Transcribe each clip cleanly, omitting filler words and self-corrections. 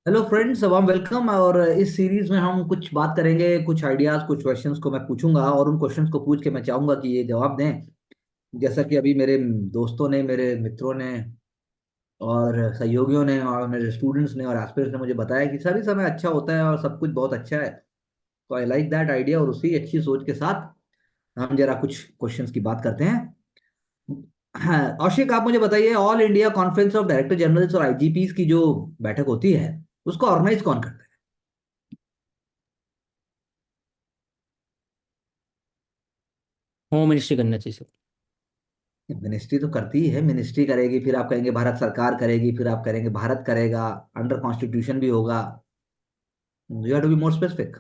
Hello friends, warm welcome. और इस series में हम कुछ बात करेंगे, कुछ आइडियाज, कुछ क्वेश्चंस को मैं पूछूंगा और उन क्वेश्चंस को पूछ के मैं चाहूंगा कि ये जवाब दें। जैसा कि अभी मेरे दोस्तों ने, मेरे मित्रों ने और सहयोगियों ने और मेरे स्टूडेंट्स ने और एस्पिरेंट्स ने मुझे बताया कि सभी समय अच्छा होता है और सब कुछ बहुत अच्छा है। तो आई लाइक दैट आइडिया, और उसी अच्छी सोच के साथ हम जरा कुछ क्वेश्चंस की बात करते हैं। हाँ, औशिक, आप मुझे बताइए, all India conference of director generals और आईजीपीस की जो बैठक होती है, उसको ऑर्गेनाइज कौन करता होम मिनिस्ट्री करना चाहिए सर। है? मिनिस्ट्री तो करती ही है, मिनिस्ट्री करेगी, फिर आप कहेंगे भारत सरकार करेगी, फिर आप करेंगे भारत करेगा, अंडर कॉन्स्टिट्यूशन भी होगा। You have to be more specific.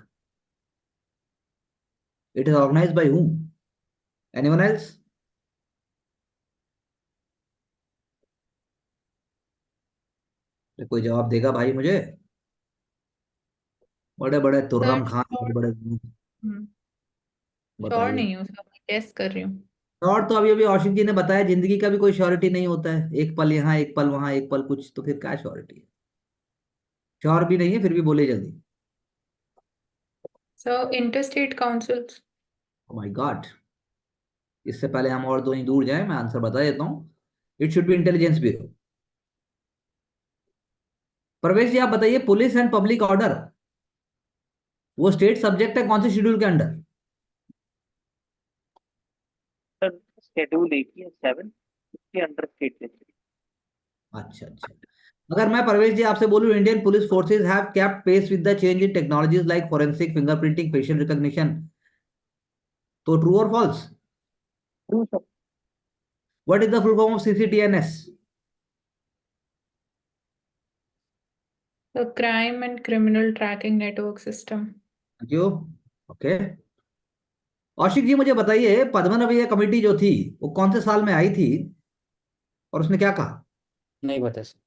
It is organised by whom? Anyone else? कोई जवाब देगा भाई मुझे? बड़े बड़े सर तुर्रम खान, श्योर। बड़े बड़े। श्योर बताइए। नहीं हूँ सर, मैं गेस कर रही हूँ। और तो अभी अभी औशिक जी ने बताया, जिंदगी का भी कोई श्योरिटी नहीं होता है, एक पल यहाँ एक पल वहां, एक पल कुछ, तो फिर क्या श्योरिटी है? श्योर भी नहीं है फिर भी बोले जल्दी। Sir inter state councils. O my God! इससे पहले हम और दो ही दूर जाए, मैं आंसर बता देता हूँ। It should be intelligence bureau. प्रवेश जी, आप बताइए, पुलिस एंड पब्लिक ऑर्डर वो स्टेट सब्जेक्ट है कौन से शेड्यूल के अंडर? सर शेड्यूल एक ही है 7 उसके अंडर स्टेट। अच्छा अच्छा। अगर मैं प्रवेश जी आपसे बोलूं, Indian police forces have kept pace with the change in technologies like forensic, fingerprinting, facial recognition, तो ट्रू और false? True sir. What is the full form of CCTNS? The crime and criminal tracking network system. क्यों? Okay. Aushik ji मुझे बताइए, Padmanabhaiah committee जो थी वो कौन से साल में आई थी और उसने क्या कहा? नहीं पता सर।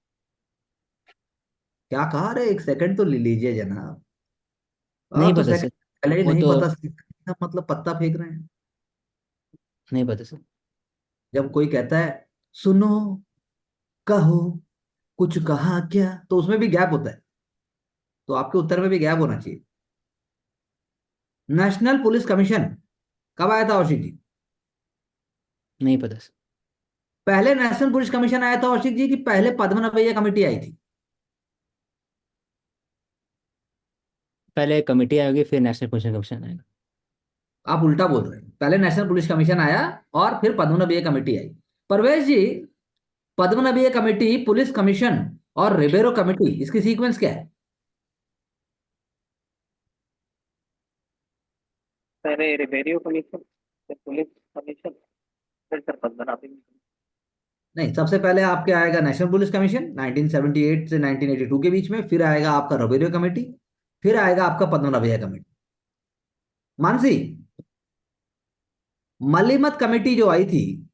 क्या कहा? अरे एक सेकंड तो ले लीजिए जनाब। नहीं तो पता सर। सेकंड पहले ही वो नहीं तो पता, मतलब पत्ता फेंक रहे हैं। नहीं पता सर। जब कोई कहता है सुनो, कहो, कुछ कहा क्या, तो उसमें भी गैप होता है, तो आपके उत्तर में भी गैप होना चाहिए। नेशनल पुलिस कमीशन कब आया था औशिक जी? नहीं पता सर। पहले नेशनल पुलिस कमीशन आया था औशिक जी, कि पहले पद्मनाभैया कमेटी आई थी? पहले कमेटी आएगी फिर नेशनल पुलिस कमीशन आएगा। आप उल्टा बोल रहे हैं, पहले नेशनल पुलिस कमीशन आया और फिर पद्मनाभैया कमेटी आई। परवेश जी, पद्मनाभैया कमेटी, पुलिस कमीशन और रिबेरो कमेटी, इसकी सीक्वेंस क्या है? पहले रिवेन्यू कमीशन, फिर पुलिस कमीशन, फिर सर पद्मनाभ। नहीं, सबसे पहले आपके आएगा नेशनल पुलिस कमीशन 1978 से 1982 के बीच में, फिर आएगा आपका रिबेरो कमेटी, फिर आएगा आपका पद्मनाभैया कमेटी। मानसी, मलिमत कमेटी जो आई थी,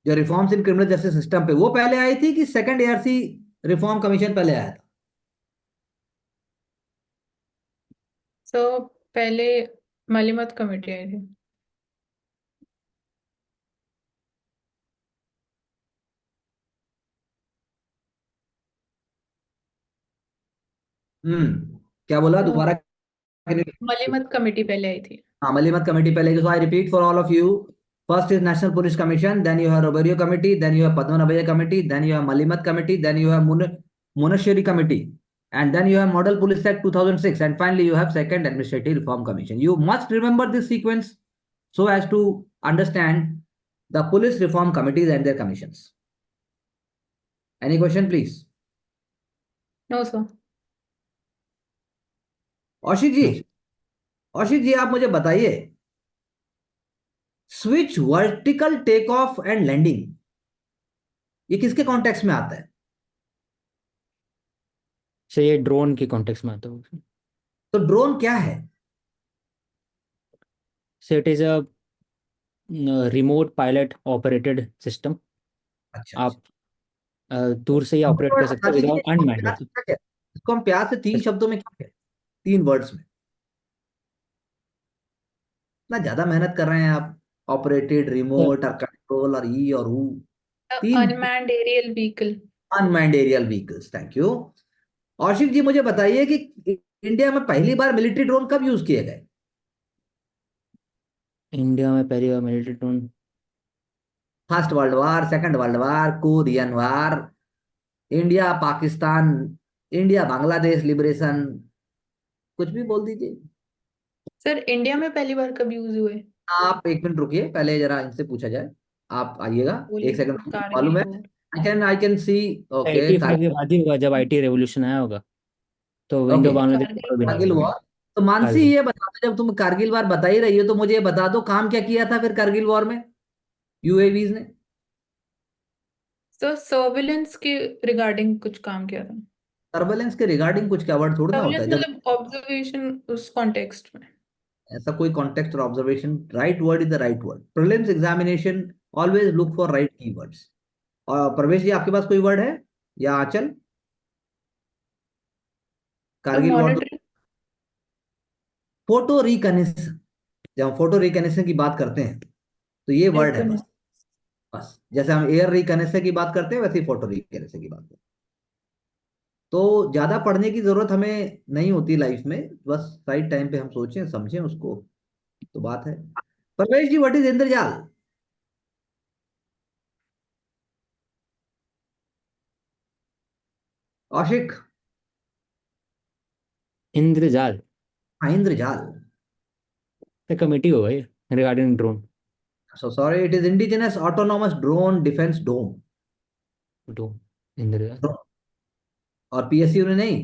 जो reforms in criminal justice system पे, वो पहले आई थी कि सेकंड एआरसी रिफॉर्म कमीशन पहले आया था? सो पहले मालिमत कमेटी आई थी। क्या बोला तो दोबारा? मालिमत कमेटी पहले आई थी। हाँ, मलिमत कमेटी पहले, so I repeat for all of you. First is national police commission, then you have Ribeiro committee, then you have Padmanabhaiah committee, then you have Malimath committee, then you have Mooshahary committee, and then you have Model Police Act 2006, and finally you have Second Administrative Reform Commission. You must remember this sequence so as to understand the police reform committees and their commissions. Any question, please? No sir. Aushik ji, no sir. Aushik ji आप मुझे बताइए, switch vertical take off and landing ये किसके context में आता है? Sir ये drone के कॉन्टेक्स्ट में आता है। तो ड्रोन क्या है? Sir it is a remote pilot operated system. अच्छा अच्छा। आप दूर से ही ऑपरेट कर सकते हो आशीष जी, विदाउट अनमैन्ड मतलब। इसको हम प्यार से तीन शब्दों में क्या कहते हैं? तीन वर्ड्स में। इतना ज्यादा मेहनत कर रहे हैं आप, ऑपरेटेड, रिमोट और कंट्रोल और ई और ऊ। तीन। Unmanned aerial vehicle. Unmanned aerial vehicles, thank you. Aushik ji मुझे बताइए कि इंडिया में पहली बार मिलिट्री ड्रोन कब यूज किए गए? इंडिया में पहली बार military drone. First world war, second world war, Korean war, India Pakistan, India Bangladesh liberation, कुछ भी बोल दीजिए। सर इंडिया में पहली बार कब यूज हुए? आप एक मिनट रुकिए, पहले जरा इनसे पूछा जाए। आप आइएगा, एक बोलिए। सेकंड मालूम कारगिल है। War. I can see. Okay 85 के बाद ही होगा जब आईटी रेवोल्यूशन आया होगा, तो okay, Indo Bangladesh Kargil war भी नहीं कारगिल हुआ। वॉर। वॉर। तो मानसी कारगिल। ये बता दो, जब तुम कारगिल वॉर बता ही रही हो तो मुझे ये बता दो काम क्या किया था फिर कारगिल वॉर में यूएवीज ने? सर सर्विलेंस के रिगार्डिंग कुछ काम किया था। सर्वेलेंस के रिगार्डिंग कुछ क्या वर्ड थोड़ा ना होता सर्विलेंस है जब। मतलब ऑब्जर्वेशन उस कॉन्टेक्स्ट में। ऐसा कोई कॉन्टेक्स्ट और observation, right word is the right word. Prelims examination always look for right keywords. और प्रवेश जी आपके पास कोई वर्ड है या आंचल? तो Kargil war, monitoring. Photo reconnection. जब हम फोटो रिकनेक्शन की बात करते हैं तो ये वर्ड है बस। बस जैसे हम एयर रिकनेक्शन की बात करते हैं वैसे ही फोटो रिकनेक्शन की बात करते हैं। तो ज्यादा पढ़ने की जरूरत हमें नहीं होती लाइफ में, बस राइट टाइम पे हम सोचें समझें उसको, तो बात है। Parvesh ji what is Indrajaal? आशिक? इंद्रजाल। हाँ इंद्रजाल। कमेटी होगा ये regarding drone. So sorry, it is indigenous autonomous drone defence dome. Drone. Indrajaal. और पीएसयू ने नहीं,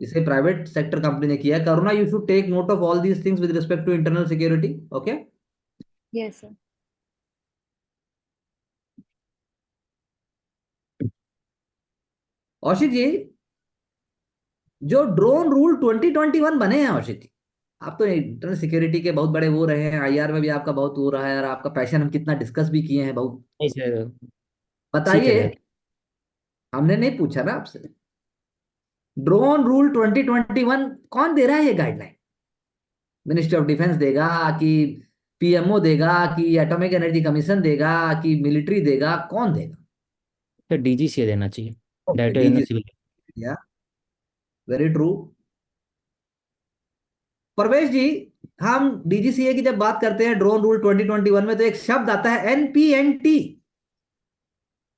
इसे प्राइवेट सेक्टर कंपनी ने किया है। Karuna you should take note of all these things with respect to internal security. Okay. Yes sir. Aushik ji, जो drone rule 2021 बने हैं औशिक जी, आप तो इंटरनल सिक्योरिटी के बहुत बड़े वो रहे हैं, आईआर में भी आपका बहुत वो रहा है और आपका पैशन हम कितना डिस्कस भी किए हैं बहुत। नहीं सर, सीख बताइए, रहे थे। हमने नहीं पूछा ना आपसे। ड्रोन रूल 2021 कौन दे रहा है ये गाइडलाइन? मिनिस्ट्री ऑफ डिफेंस देगा कि पीएमओ देगा कि एटॉमिक एनर्जी कमीशन देगा कि मिलिट्री देगा, कौन देगा? सर डीजीसीए देना चाहिए, okay, director general DG. Civil. Yeah very true. Parvesh ji, हम डीजीसीए की जब बात करते हैं ड्रोन रूल 2021 में तो एक शब्द आता है एनपीएनटी।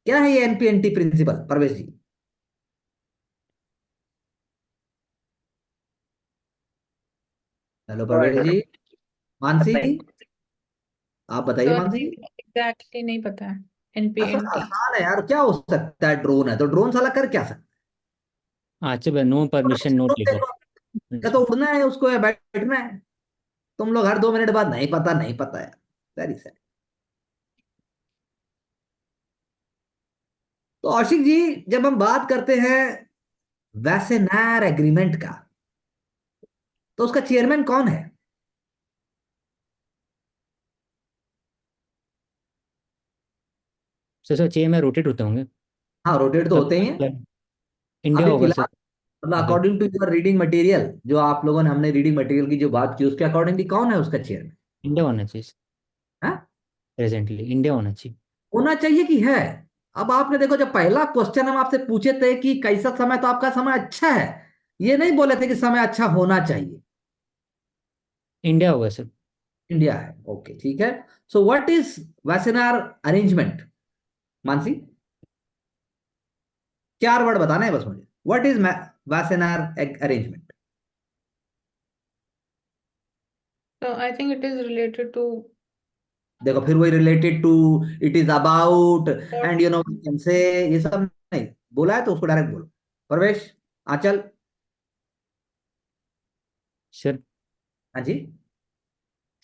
क्या है ये एनपीएनटी प्रिंसिपल परवेश जी? हेलो परवेश जी। मानसी, आप बताइए सर मानसी। एग्जैक्टली नहीं पता है। ऐसा एनपीएनटी। आसान है यार, क्या हो सकता है? ड्रोन है तो ड्रोन साला कर क्या सकता अच्छा, नो परमिशन नोट है? लिखो। या तो उड़ना है उसको या बैठना है। तुम लोग हर 2 मिनट बाद नहीं पता नहीं पता है। Very sad. तो औशिक जी, जब हम बात करते हैं वैसेनार एग्रीमेंट का, तो उसका चेयरमैन कौन है? सर चेयर में रोटेट होते होंगे। हाँ रोटेट तो होते ही हैं। मतलब इंडिया अभी होगा सर। फिलहाल मतलब अभी according to your reading material, जो आप लोगों ने हमने रीडिंग मटेरियल की जो बात की उसके अकॉर्डिंगली कौन है उसका चेयरमैन? इंडिया होना चाहिए। हाँ, प्रेजेंटली इंडिया होना चाहिए। होना चाहिए कि है? अब आपने देखो, जब पहला क्वेश्चन हम आपसे पूछे थे कि कैसा समय, तो आपका समय अच्छा है, ये नहीं बोले थे कि समय अच्छा होना चाहिए। इंडिया होगा सर। इंडिया है, ओके ठीक है। So what is Wassenaar arrangement? Mansi, 4 word बताना है बस मुझे। What is Wassenaar arrangement? तो I think it is related to. देखो फिर वही related to, it is about, and you know can say, ये सब नहीं बोला है तो उसको डायरेक्ट बोलो। प्रवेश, आंचल। सर। हाँ जी।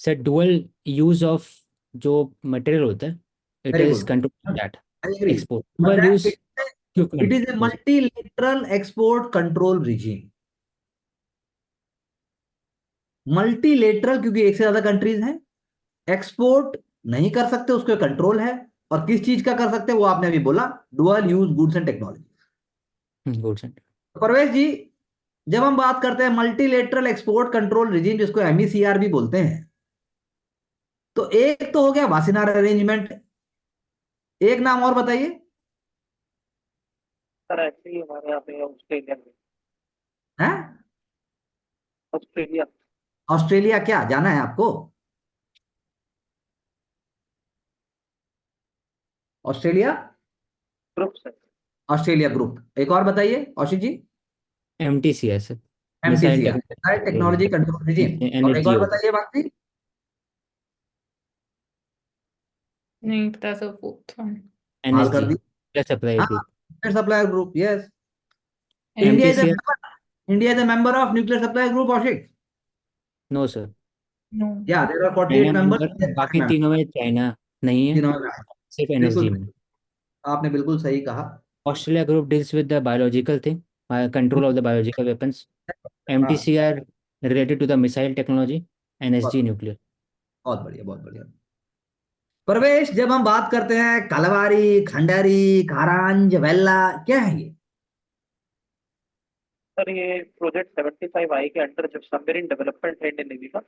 सर डुअल यूज ऑफ जो मटेरियल होता है, it very is good, control that. I agree. Export dual use it equipment. Is a multilateral export control regime. Multilateral क्योंकि एक से ज्यादा कंट्रीज हैं, एक्सपोर्ट नहीं कर सकते, उसके कंट्रोल है। और किस चीज का कर सकते हैं वो आपने अभी बोला, dual use goods and technology. Goods and. Parvesh ji, जब हम बात करते हैं मल्टीलेटरल एक्सपोर्ट कंट्रोल रिजीम, जिसको एमईसीआर भी बोलते हैं, तो एक तो हो गया वासिनार अरेंजमेंट, एक नाम और बताइए। सर एक्चुअली हमारे यहाँ पे ऑस्ट्रेलिया में है? ऑस्ट्रेलिया। ऑस्ट्रेलिया क्या जाना है आपको? ऑस्ट्रेलिया? ग्रुप से। Australia group. एक और बताइए Aushik ji. MTCS, missile MTCR technology control regime. और एक NSG और होगा। बताइए बाकी। नहीं पता सर फोर्थ वन। हाल NSG, कर दी। सप्लाई हाँ, group. Supplier group, yes. India is MTCS, India is a member of nuclear supply group, Aushik. No sir. No. Yeah there are China 48 member, बाकी मेंबर्स। तीनों में चाइना नहीं है, तीनों। सिर्फ बिल्कुल NSG में। सही। आपने बिल्कुल सही कहा। Australia group deals with the biological thing, control of the biological weapons. हाँ, MTCR related to the missile technology. NSG बहुत न्यूक्लियर। बहुत बढ़िया, बहुत बढ़िया। प्रवेश, जब हम बात करते हैं कलवारी, खंडारी, कारांज, वेल्ला, क्या है ये? सर ये प्रोजेक्ट 75 आई के अंडर जब सबमरीन डेवलपमेंट है इंडियन नेवी का।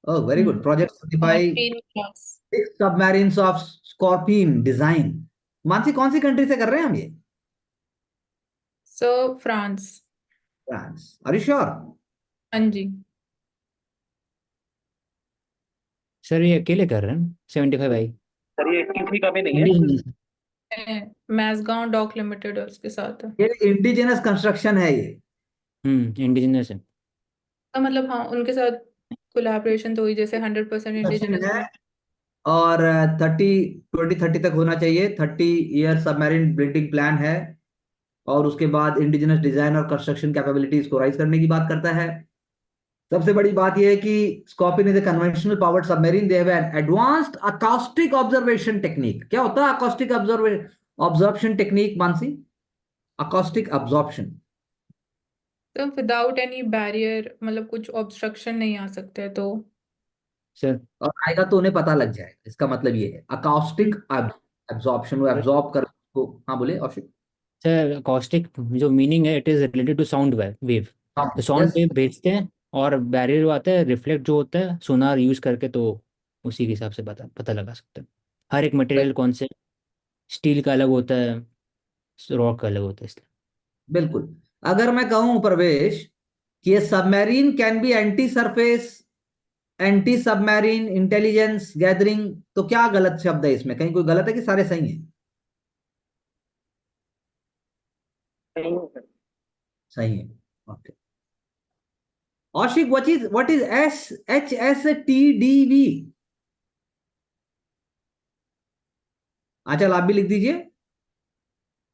Oh very good. प्रोजेक्ट और 75 तीन class. Submarines of scorpion design. Mansi, कौन सी कंट्री से कर रहे हैं हम ये? Sir France. France. Are you sure? हाँ जी। सर ये अकेले कर रहे हैं 75 आई? सर ये किसी का भी नहीं है। इंडिजिनस। मैसगांव डॉक लिमिटेड है उसके साथ है। ये इंडिजिनस कंस्ट्रक्शन है ये। इंडिजिनस है। तो मतलब हाँ उनके साथ कोलैबोरेशन तो हुई जैसे 100% कंस्ट्रक्शन इंडिजिनस है। में। और 2030 तक होना चाहिए। 30 ईयर सबमरीन बिल्डिंग प्लान है। और उसके बाद इंडिजिनस डिजाइन और कंस्ट्रक्शन कैपेबिलिटीज को राइज करने की बात करता है। सबसे बड़ी बात यह है कि scorpion is a conventional powered submarine. They have an advanced acoustic observation technique. क्या होता है acoustic observation technique, Mansi? Acoustic absorption. तो विदाउट एनी बैरियर मतलब कुछ ऑब्स्ट्रक्शन नहीं आ सकते तो। सर और आएगा तो उन्हें पता लग जाएगा। इसका मतलब ये है अकॉस्टिक एब्जॉर्प्शन, वो एब्जॉर्ब कर को। हाँ बोले औशिक। सर अकॉस्टिक जो मीनिंग है, it is related to sound wave. तो साउंड यस, वेव भेजते हैं और बैरियर जो आता है, रिफ्लेक्ट जो होता है सोनार यूज करके, तो उसी के हिसाब से पता पता लगा सकते हैं। हर एक मटेरियल कौन से, स्टील का अलग होता है, रॉक का अलग होता है, इसलिए। बिल्कुल। अगर मैं कहूं प्रवेश कि ये submarine can be anti surface, anti submarine intelligence gathering, तो क्या गलत शब्द है इसमें? कहीं कोई गलत है कि सारे सही हैं? नहीं है सर। सही है। Okay. Aushik, what is HSTDV? अच्छा, आप भी लिख दीजिए।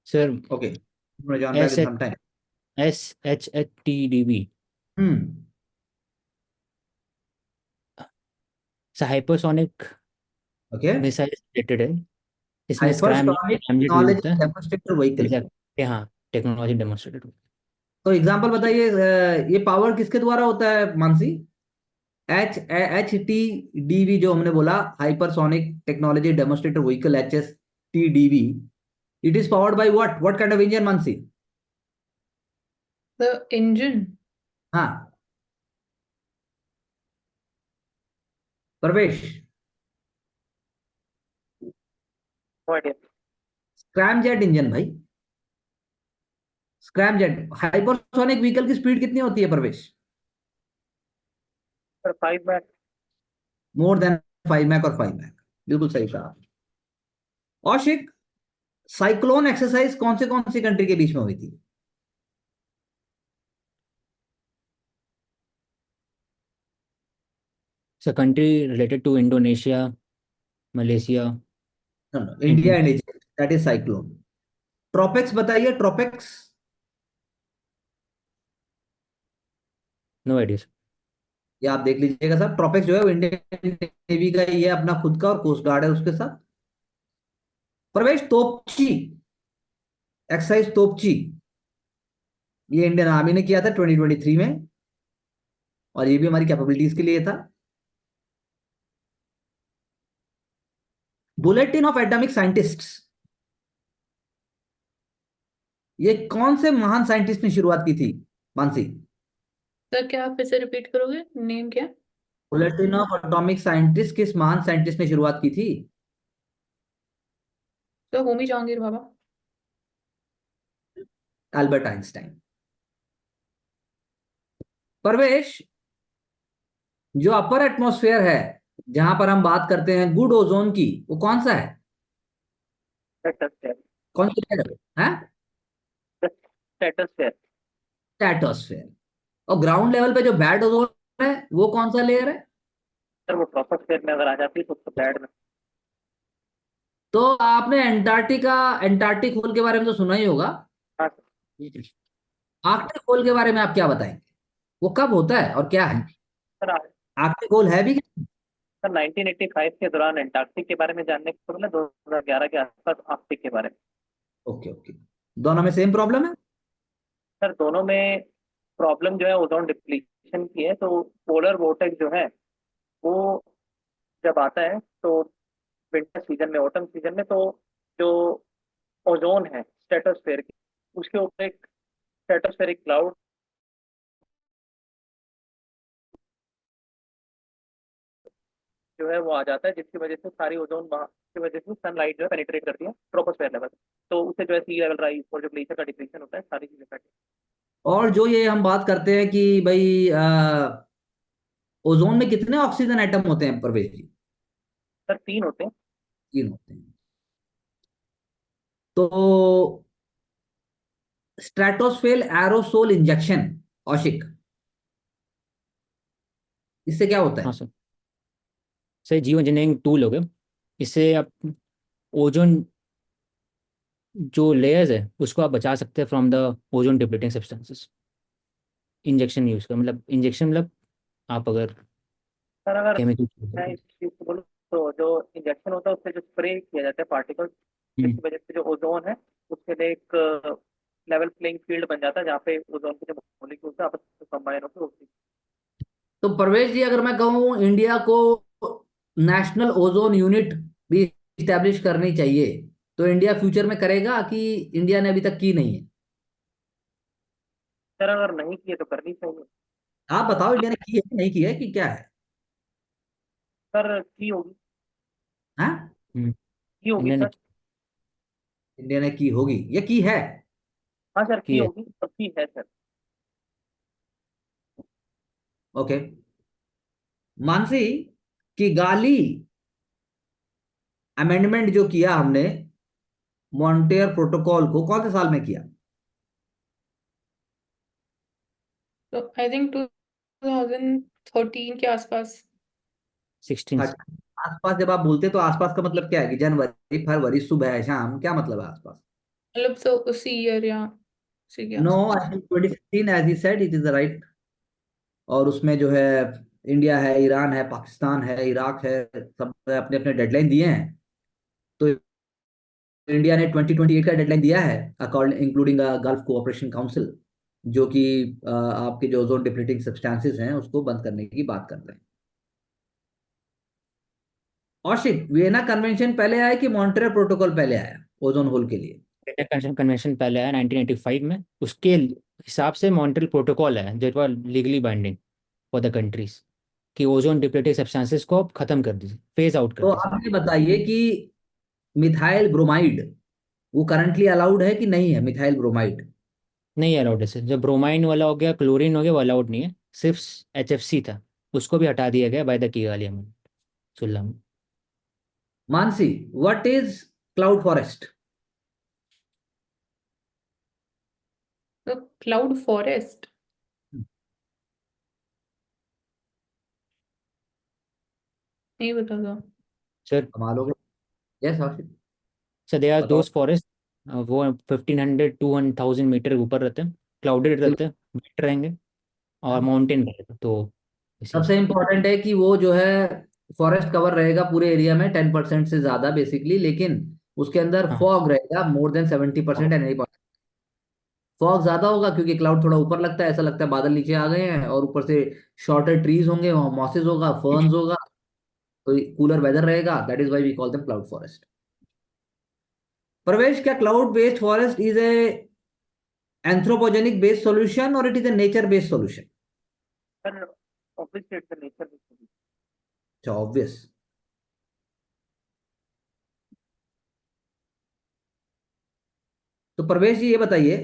Sir okay, John back as in some time. SHTDV hmm. Hypersonic okay. Missile related है। इसमें scram hypersonic hamlet use knowledge होता है। Demonstrator vehicle. एग्जैक्ट, हाँ, टेक्नोलॉजी डेमोन्स्ट्रेटेड। तो एग्जांपल बताइए। ये पावर किसके द्वारा होता है, मानसी? HTDV जो हमने बोला, hypersonic technology demonstrator vehicle, HSTDV, it is powered by what kind of engine, Mansi? The engine. हाँ Pravesh. No idea. Scramjet engine भाई। Scramjet. हाइपरसोनिक व्हीकल की स्पीड कितनी होती है Pravesh? Sir 5 match. More than 5 Mach और 5 मैक। बिल्कुल सही कहा। औशिक, साइक्लोन एक्सरसाइज कौन सी कंट्री के बीच में हुई थी? Sir country related to Indonesia, Malaysia. India and Egypt, that is cyclone. Tropex बताइए, ट्रोपेक्स। No idea. ये आप देख लीजिएगा साहब। ट्रोपेक्स जो है वो इंडियन नेवी का ही है, अपना खुद का, और कोस्ट गार्ड है उसके साथ। प्रवेश, तोपची एक्सरसाइज, तोपची, ये इंडियन आर्मी ने किया था 2023 में। और ये भी हमारी कैपेबिलिटीज के लिए था। बुलेटिन ऑफ एटॉमिक साइंटिस्ट्स, ये कौन से महान साइंटिस्ट ने शुरुआत की थी, मानसी? सर क्या आप फिर से रिपीट करोगे नेम क्या? बुलेटिन ऑफ एटॉमिक साइंटिस्ट किस महान साइंटिस्ट ने शुरुआत की थी? तो होमी जहांगीर बाबा। Albert Einstein. परवेश, जो अपर एटमॉस्फेयर है, जहां पर हम बात करते हैं गुड ओजोन की, वो कौन सा है? स्ट्रेटोस्फेयर। कौन सी लेयर है? स्ट्रेटोस्फेयर। स्ट्रेटोस्फेयर। और ग्राउंड लेवल पे जो बैड ओजोन है, वो कौन सा लेयर है? सर वो ट्रोपोस्फेयर में अगर आ जाती है तो बैड में। तो आपने एंटार्क्टिक होल के बारे में तो सुना ही होगा। हाँ सर। आर्कटिक होल के बारे में आप क्या बताएंगे? वो कब होता है और क्या है? सर आर्कटिक होल है भी क्या? सर 1985 के दौरान अंटार्कटिक के बारे में जानने को मिला, 2011 के आसपास आर्कटिक के बारे में। Okay okay. दोनों में सेम प्रॉब्लम है? सर दोनों में प्रॉब्लम जो है ओजोन डिप्लीशन की है। तो पोलर वोर्टेक्स जो है वो जब आता है तो विंटर सीजन में, ऑटम सीजन में, तो जो ओजोन है स्ट्रेटोस्फेयर की, उसके ऊपर एक स्ट्रेटोस्फेरिक क्लाउड जो है वो आ जाता है, जिसकी वजह से सारी ओजोन वहाँ की वजह से सनलाइट जो है पेनिट्रेट करती है ट्रोपोस्फेयर लेवल। तो उससे जो है सी लेवल राइज और जो ग्लेशियर का डिप्लीशन होता है, सारी चीजें घटती और जो ये हम बात करते हैं कि भाई ओजोन में कितने ऑक्सीजन एटम होते हैं परवेश जी? हैं। सर 3 होते हैं। 3 होते हैं। तो स्ट्रेटोस्फेयर एरोसोल इंजेक्शन, औशिक, इससे क्या होता हाँ है? सर, सर जीवन इंजीनियरिंग टूल हो गए। इससे आप ओजोन जो लेयर्स है उसको आप बचा सकते हैं from the ozone depleting substances. Injection use कर, मतलब इंजेक्शन मतलब आप अगर सर अगर मैं केमिकल। इस चीज को बोलूँ तो जो इंजेक्शन होता है उससे जो स्प्रे किया जाता है पार्टिकल्स, जिसकी वजह से जो ओजोन है उसके लिए एक लेवल प्लेइंग फील्ड बन जाता है, जहाँ पे ओजोन के जो मॉलिक्यूल्स है आपस में कंबाइन होकर होती तो परवेश जी, अगर मैं कहूँ इंडिया को नेशनल ओजोन यूनिट भी इस्टेब्लिश करनी चाहिए, तो इंडिया फ्यूचर में करेगा कि इंडिया ने अभी तक की नहीं है? है। सर अगर नहीं किए तो करनी चाहिए। आप बताओ, इंडिया ने की है कि नहीं की है, कि क्या है? सर की होगी। हाँ, की होगी इंडिया ने सर। इंडिया ने की होगी या की है? हाँ सर की की है। होगी, सब की है सर। ओके। मानसी, कि गाली अमेंडमेंट जो किया हमने मॉन्ट्रियल प्रोटोकॉल को, कौन से साल में किया? तो आई थिंक 2013 के आसपास। 16। अच्छा, आसपास जब आप बोलते तो आसपास का मतलब क्या है? कि जनवरी, फरवरी, सुबह, शाम, क्या मतलब है आसपास? मतलब सो उसी ईयर या उसी के नो, आसपास। I think 2015, as he said, it is the right. और उसमें जो है इंडिया है, ईरान है, पाकिस्तान है, इराक है, सब अपने अपने डेडलाइन दिए हैं। तो इंडिया ने 2028 का डेडलाइन दिया है, according including gulf cooperation council, जो कि आपके जो ओजोन डिप्लीटिंग सब्सटेंसेस हैं उसको बंद करने की बात कर रहे हैं। औशिक, वियना कन्वेंशन पहले आया कि मॉन्ट्रियल प्रोटोकॉल पहले आया ओजोन होल के लिए? कन्वेंशन कन्वेंशन पहले आया 1985 में। उसके हिसाब से मॉन्ट्रियल प्रोटोकॉल है जो it legally binding for the countries कि ओजोन डिप्लीटिंग सब्सटेंसेस को आप खत्म कर दीजिए, फेज आउट कर तो दीजिए। आप ये बताइए कि मिथाइल ब्रोमाइड वो करंटली अलाउड है कि नहीं है? मिथाइल ब्रोमाइड नहीं अलाउड है सर। जो ब्रोमाइन वाला हो गया, क्लोरीन हो गया, वो अलाउड नहीं है। सिर्फ HFC था, उसको भी हटा दिया गया बाय द किगाली अमेंडमेंट, सुल्ला में। Mansi, what is cloud forest? तो क्लाउड फॉरेस्ट नहीं बता दो। सर, कमाल हो गया। यस औशिक, सर दे आर बताओ। दोज फॉरेस्ट, वो 1500 to 1000 मीटर ऊपर रहते हैं, क्लाउडेड रहते हैं, वेट रहेंगे और माउंटेन रहेगा, तो इसी सबसे से। इंपॉर्टेंट है कि वो जो है फॉरेस्ट कवर रहेगा पूरे एरिया में 10% से ज्यादा बेसिकली, लेकिन उसके अंदर हाँ। फॉग रहेगा मोर देन 70% एंड 80%। फॉग ज्यादा होगा क्योंकि क्लाउड थोड़ा ऊपर लगता है, ऐसा लगता है बादल नीचे आ गए हैं, और ऊपर से शॉर्टर ट्रीज होंगे, वहाँ मॉसेस होगा, फर्न्स होगा, तो कूलर वेदर रहेगा। That is why we call them cloud forest. Pravesh, क्या cloud based forest is a anthropogenic based solution or it is a nature based solution? Sir obviously it's nature. अच्छा, obvious. तो प्रवेश जी ये बताइए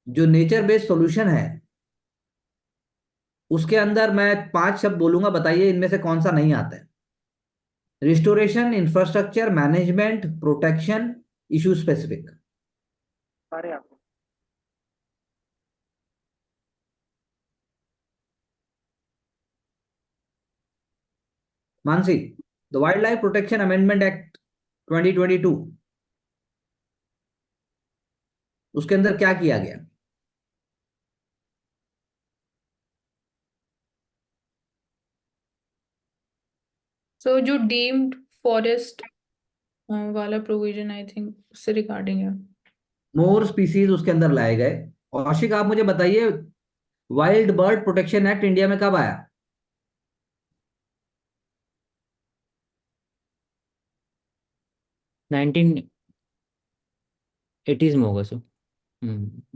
जो nature based solution है उसके अंदर मैं 5 शब्द बोलूंगा, बताइए इनमें से कौन सा नहीं आता है। Restoration, infrastructure, management, protection, issue specific. सारे आपको। Mansi, the wild life protection amendment act 2022, उसके अंदर क्या किया गया? सो जो डीम्ड फॉरेस्ट वाला प्रोविजन आई थिंक उससे रिगार्डिंग है। मोर स्पीसीज उसके अंदर लाए गए। औशिक, आप मुझे बताइए, wild bird protection act India में कब आया? 1980s में होगा sir.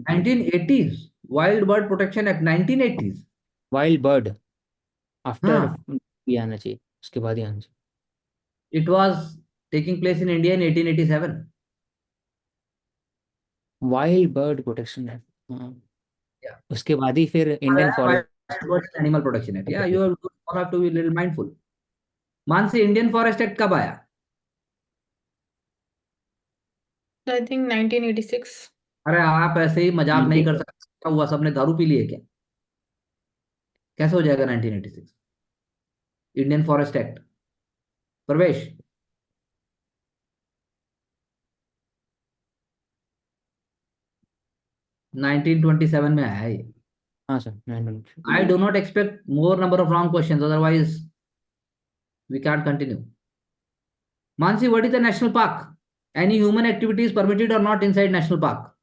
1980s? Wild bird protection act 1980s? Wild bird after हाँ, ये आना चाहिए, उसके बाद ही आना चाहिए। It was taking place in India in 1887। Wild bird protection है, हाँ। उसके बाद ही फिर Indian forest. Wild bird animal protection act, या you have to be little mindful. Mansi, Indian forest act कब आया? I think 1986। अरे आप ऐसे ही मजाक नहीं कर सकते, क्या हुआ, सबने दारू पी ली है क्या? कैसे हो जाएगा 1986? इंडियन फॉरेस्ट एक्ट, प्रवेश। 1927 में आया है ये। हाँ sir, 900। I do not expect more number of wrong questions, otherwise we can't continue. Mansi, what is the national park? Any human activity is permitted or not inside national park?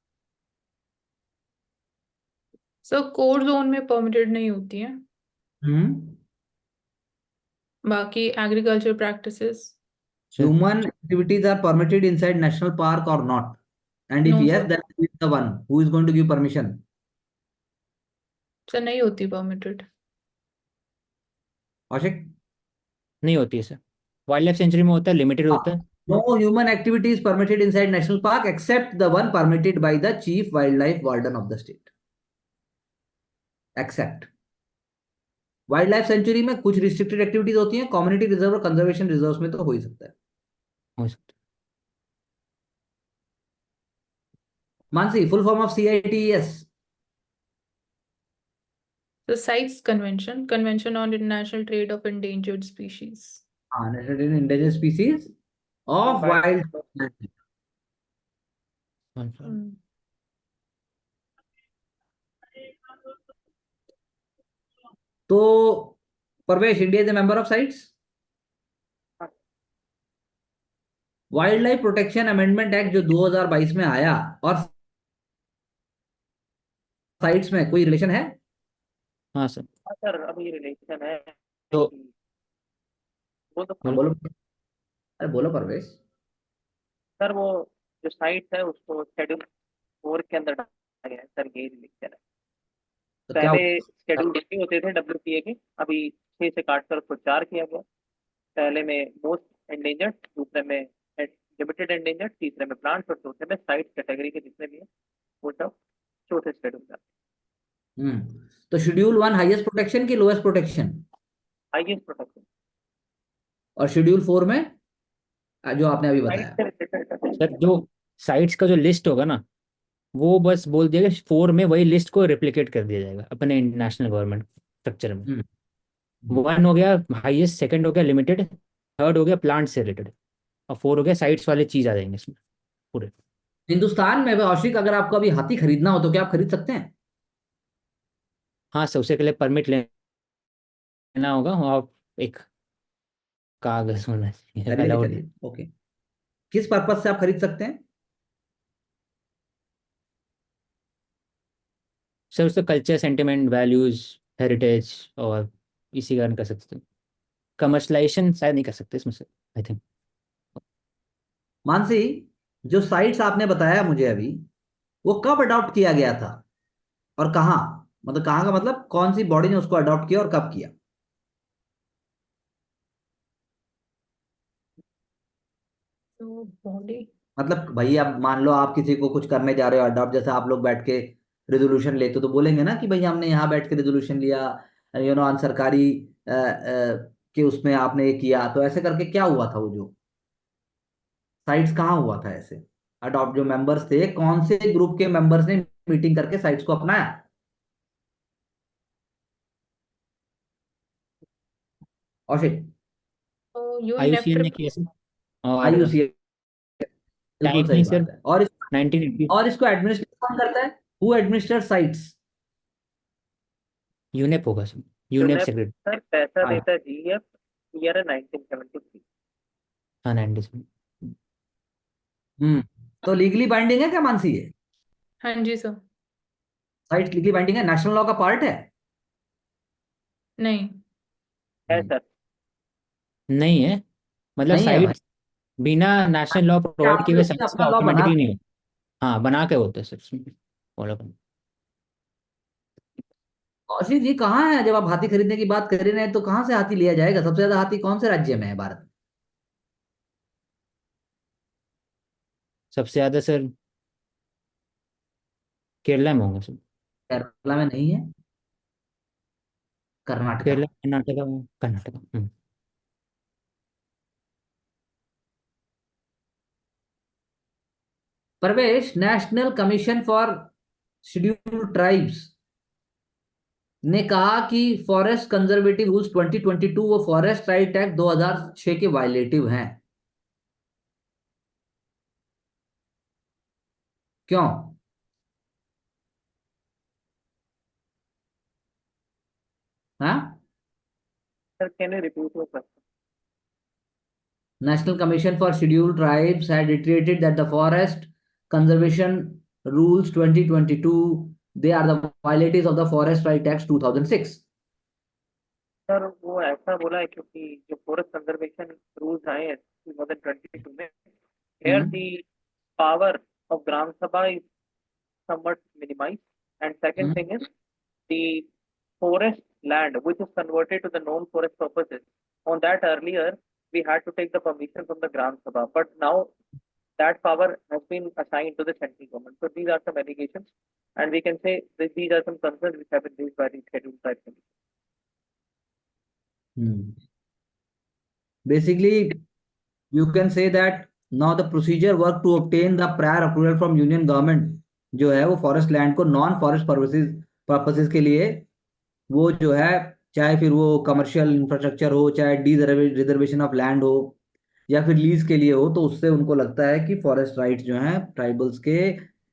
So core zone में permitted नहीं होती है, Hmm? बाकी agriculture practices. Sir Human activities are permitted inside national park or not? And if no yes, sir. then who is the one who is going to give permission? Sir नहीं होती permitted. Ashik? नहीं होती है sir. Wild life sanctuary में होता है, limited होता है। No human activity is permitted inside national park except the one permitted by the chief wildlife warden of the state. Except. Wild life sanctuary में कुछ रिस्ट्रिक्टेड एक्टिविटीज होती हैं, community reserve और कंजर्वेशन रिजर्व में तो हो ही सकता है। हो सकता Mansi, full form of CITES? The CITES convention, convention on international trade of endangered species। हाँ, national endangered species of wild. है। तो Parvesh, India is a member of CITES. Wild life protection amendment act जो 2022 में आया, और साइट्स में कोई relation है? हाँ सर। हाँ सर, अभी रिलेशन है तो कि वो तो हाँ बोलो। बोलो, अरे बोलो परवेश। सर, वो जो साइट है उसको शेड्यूल 4 के अंदर डाला गया है सर, ये रिलेशन है। तो क्या पहले शेड्यूल 6 होते थे WPA के, अभी 6 से काटकर उसको 4 किया गया। पहले में मोस्ट एंडेंजर्ड, दूसरे में लिमिटेड एंडेंजर्ड, तीसरे में प्लांट्स और चौथे में साइट कैटेगरी के जितने भी हैं वो सब चौथे शेड्यूल में। तो शेड्यूल 1 हाईएस्ट प्रोटेक्शन की लोएस्ट प्रोटेक्शन? हाईएस्ट प्रोटेक्शन और शेड्यूल 4 में जो आपने अभी साइट बताया? से रिलेटेड। सर जो साइट्स का जो लिस्ट होगा ना, वो बस बोल दिया कि 4 में वही लिस्ट को रेप्लिकेट कर दिया जाएगा अपने इंटरनेशनल गवर्नमेंट स्ट्रक्चर में। हम्म, 1 हो गया हाईएस्ट, सेकंड हो गया लिमिटेड, थर्ड हो गया प्लांट से रिलेटेड, और 4 हो गया साइट्स वाले चीज आ जाएंगे इसमें पूरे। हिंदुस्तान में औशिक, अगर आपको अभी हाथी खरीदना हो तो क्या आप खरीद सकते हैं? हाँ सर, उसे के लिए परमिट लेना होगा, और एक कागज होना चाहिए चलिए अलाउड। चलिए, ओके। किस पर्पज से आप खरीद सकते हैं? सर उसका कल्चर, सेंटिमेंट, वैल्यूज, हेरिटेज, और इसी कारण कर सकते हैं। कमर्शलाइजेशन शायद नहीं कर सकते इसमें से, आई थिंक। मानसी, जो साइट्स आपने बताया मुझे अभी, वो कब अडॉप्ट किया गया था और कहाँ? मतलब कहाँ का मतलब कौन सी बॉडी ने उसको अडॉप्ट किया और कब किया? तो बॉडी। मतलब भाई, अब मान लो आप किसी को कुछ करने जा रहे हो अडॉप्ट, जैसे आप लोग बैठ के रेजोल्यूशन लेते तो बोलेंगे ना कि भाई हमने यहाँ बैठ के रेजोल्यूशन लिया, अनसरकारी के उसमें आपने ये किया। तो ऐसे करके क्या हुआ था, वो जो साइट्स कहाँ हुआ था ऐसे अडॉप्ट? जो मेंबर्स थे, कौन से ग्रुप के मेंबर्स ने मीटिंग करके साइट्स को अपनाया? कौशिक। तो यूएन आईयूसीएन ने नेफ्ट। किया सर। और आईयूसी। बिल्कुल टाइप सही नहीं बात सर, है। और 1980 और इसको एडमिनिस्ट्रेट कौन करता है? Who administer sites? यूनेप होगा sir, UNEP UNEP secretary. Sir पैसा हाँ। देता है जीईएफ, ईयर है 1973। हाँ 90 हम्म। तो लीगली बाइंडिंग है क्या, मानसी है? हाँ जी सर। साइट्स लीगली बाइंडिंग है, नेशनल लॉ का पार्ट है? नहीं। है नहीं। सर। नहीं है, मतलब नहीं है भाई। साइट्स बिना नेशनल लॉ क्या प्रोवाइड किए आपने हुए उसमें साइट्स का अपना लॉ बना? ऑटोमेटिकली नहीं होता। हाँ बना के होते हैं सर, फॉलो करना। कौशिक जी कहाँ है? जब आप हाथी खरीदने की बात कर रहे हैं तो कहाँ से हाथी लिया जाएगा? सबसे ज्यादा हाथी कौन से राज्य में है भारत में? सबसे ज़्यादा सर केरला में होंगे सर। केरला में नहीं है, कर्नाटका। केरला, कर्नाटका, कर्नाटका। प्रवेश, national commission for scheduled tribes ने कहा कि फॉरेस्ट कंजर्वेटिव रूल्स 2022 वो फॉरेस्ट राइट एक्ट 2006 के वायलेटिव हैं। क्यों? हाँ। Sir can you repeat your question? National Commission for Scheduled Tribes had reiterated that the Forest Conservation Rules 2022 they are the violatives of the Forest Right Act 2006. Sir वो ऐसा बोला है क्योंकि जो फॉरेस्ट कंजर्वेशन रूल्स आए हैं 2022 में, here hmm. the power of Gram Sabha is somewhat minimized, and second hmm. thing is the forest land which is converted to the non-forest purposes. On that earlier we had to take the permission from the Gram Sabha, but now that power has been assigned to the central government. So these are some allegations, and we can say that these are some concerns which have been raised by the scheduled tribe commission. Basically, you can say that now the procedure work to obtain the prior approval from union government जो है वो forest land को non forest purposes के लिए, वो जो है, चाहे फिर वो कमर्शियल इंफ्रास्ट्रक्चर हो, चाहे डी रिजर्वेशन ऑफ लैंड हो, या फिर लीज के लिए हो, तो उससे उनको लगता है कि फॉरेस्ट राइट्स जो हैं ट्राइबल्स के,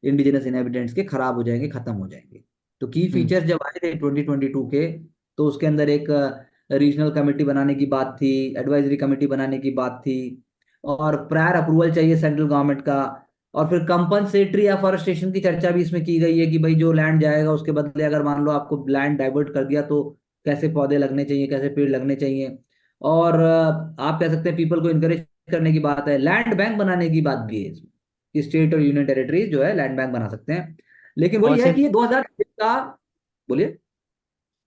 इंडिजिनस इनहेबिटेंट्स के खराब हो जाएंगे, खत्म हो जाएंगे। तो की हम्म। फीचर्स जब आए थे 2022 के, तो उसके अंदर एक रीजनल कमेटी बनाने की बात थी, एडवाइजरी कमेटी बनाने की बात थी, और प्रायर अप्रूवल चाहिए सेंट्रल गवर्नमेंट का, और फिर कंपनसेटरी एफॉरेस्टेशन की चर्चा भी इसमें की गई है कि भाई जो लैंड जाएगा उसके बदले अगर मान लो आपको लैंड डाइवर्ट कर दिया तो कैसे पौधे लगने चाहिए, कैसे पेड़ लगने चाहिए। और आप कह सकते हैं पीपल को इनकरेज करने की बात है, लैंड बैंक बनाने की बात भी है इसमें कि स्टेट और यूनियन टेरिटरी जो है लैंड बैंक बना सकते हैं। लेकिन और वही है सर, कि ये 2006 का। बोलिए।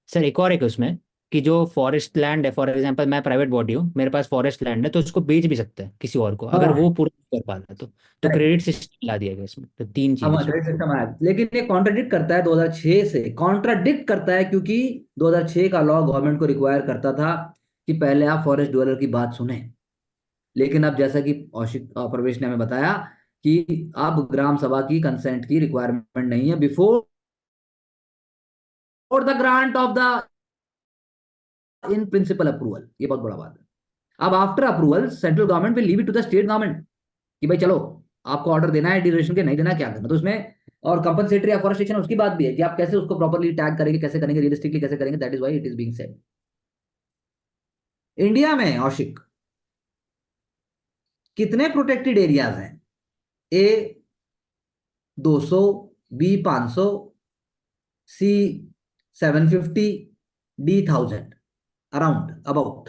सर एक और एक है उसमें कि जो फॉरेस्ट लैंड है, फॉर एग्जांपल मैं प्राइवेट बॉडी हूँ, मेरे पास फॉरेस्ट लैंड है, तो उसको बेच भी सकते हैं किसी और को अगर हाँ। वो पूरा नहीं कर पा रहा है तो क्रेडिट सिस्टम ला दिया गया इसमें, तो तीन अब चीजें सर। क्रेडिट सिस्टम आया, लेकिन ये कॉन्ट्राडिक्ट करता है 2006 से, कॉन्ट्राडिक्ट करता है क्योंकि 2006 का लॉ गवर्नमेंट को रिक्वायर करता था कि पहले आप फॉरेस्ट ड्वेलर की बात सुने। लेकिन अब जैसा कि प्रवेश ने हमें बताया कि अब ग्राम सभा की कंसेंट की रिक्वायरमेंट नहीं है before the grant of the in principle approval. ये बहुत बड़ा बात है। अब after approval central government will leave it to the state government कि भाई चलो आपको ऑर्डर देना है ड्यूरेशन के, नहीं देना क्या करना। तो उसमें और कंपनसेटरी एफॉरेस्टेशन उसकी बात भी है कि आप कैसे उसको प्रॉपर्ली टैग करेंगे, कैसे करेंगे, रियलिस्टिकली कैसे करेंगे। That is why it is being said. India में औशिक कितने प्रोटेक्टेड एरियाज हैं? A 200, B 500, C 750, D 1000, around about.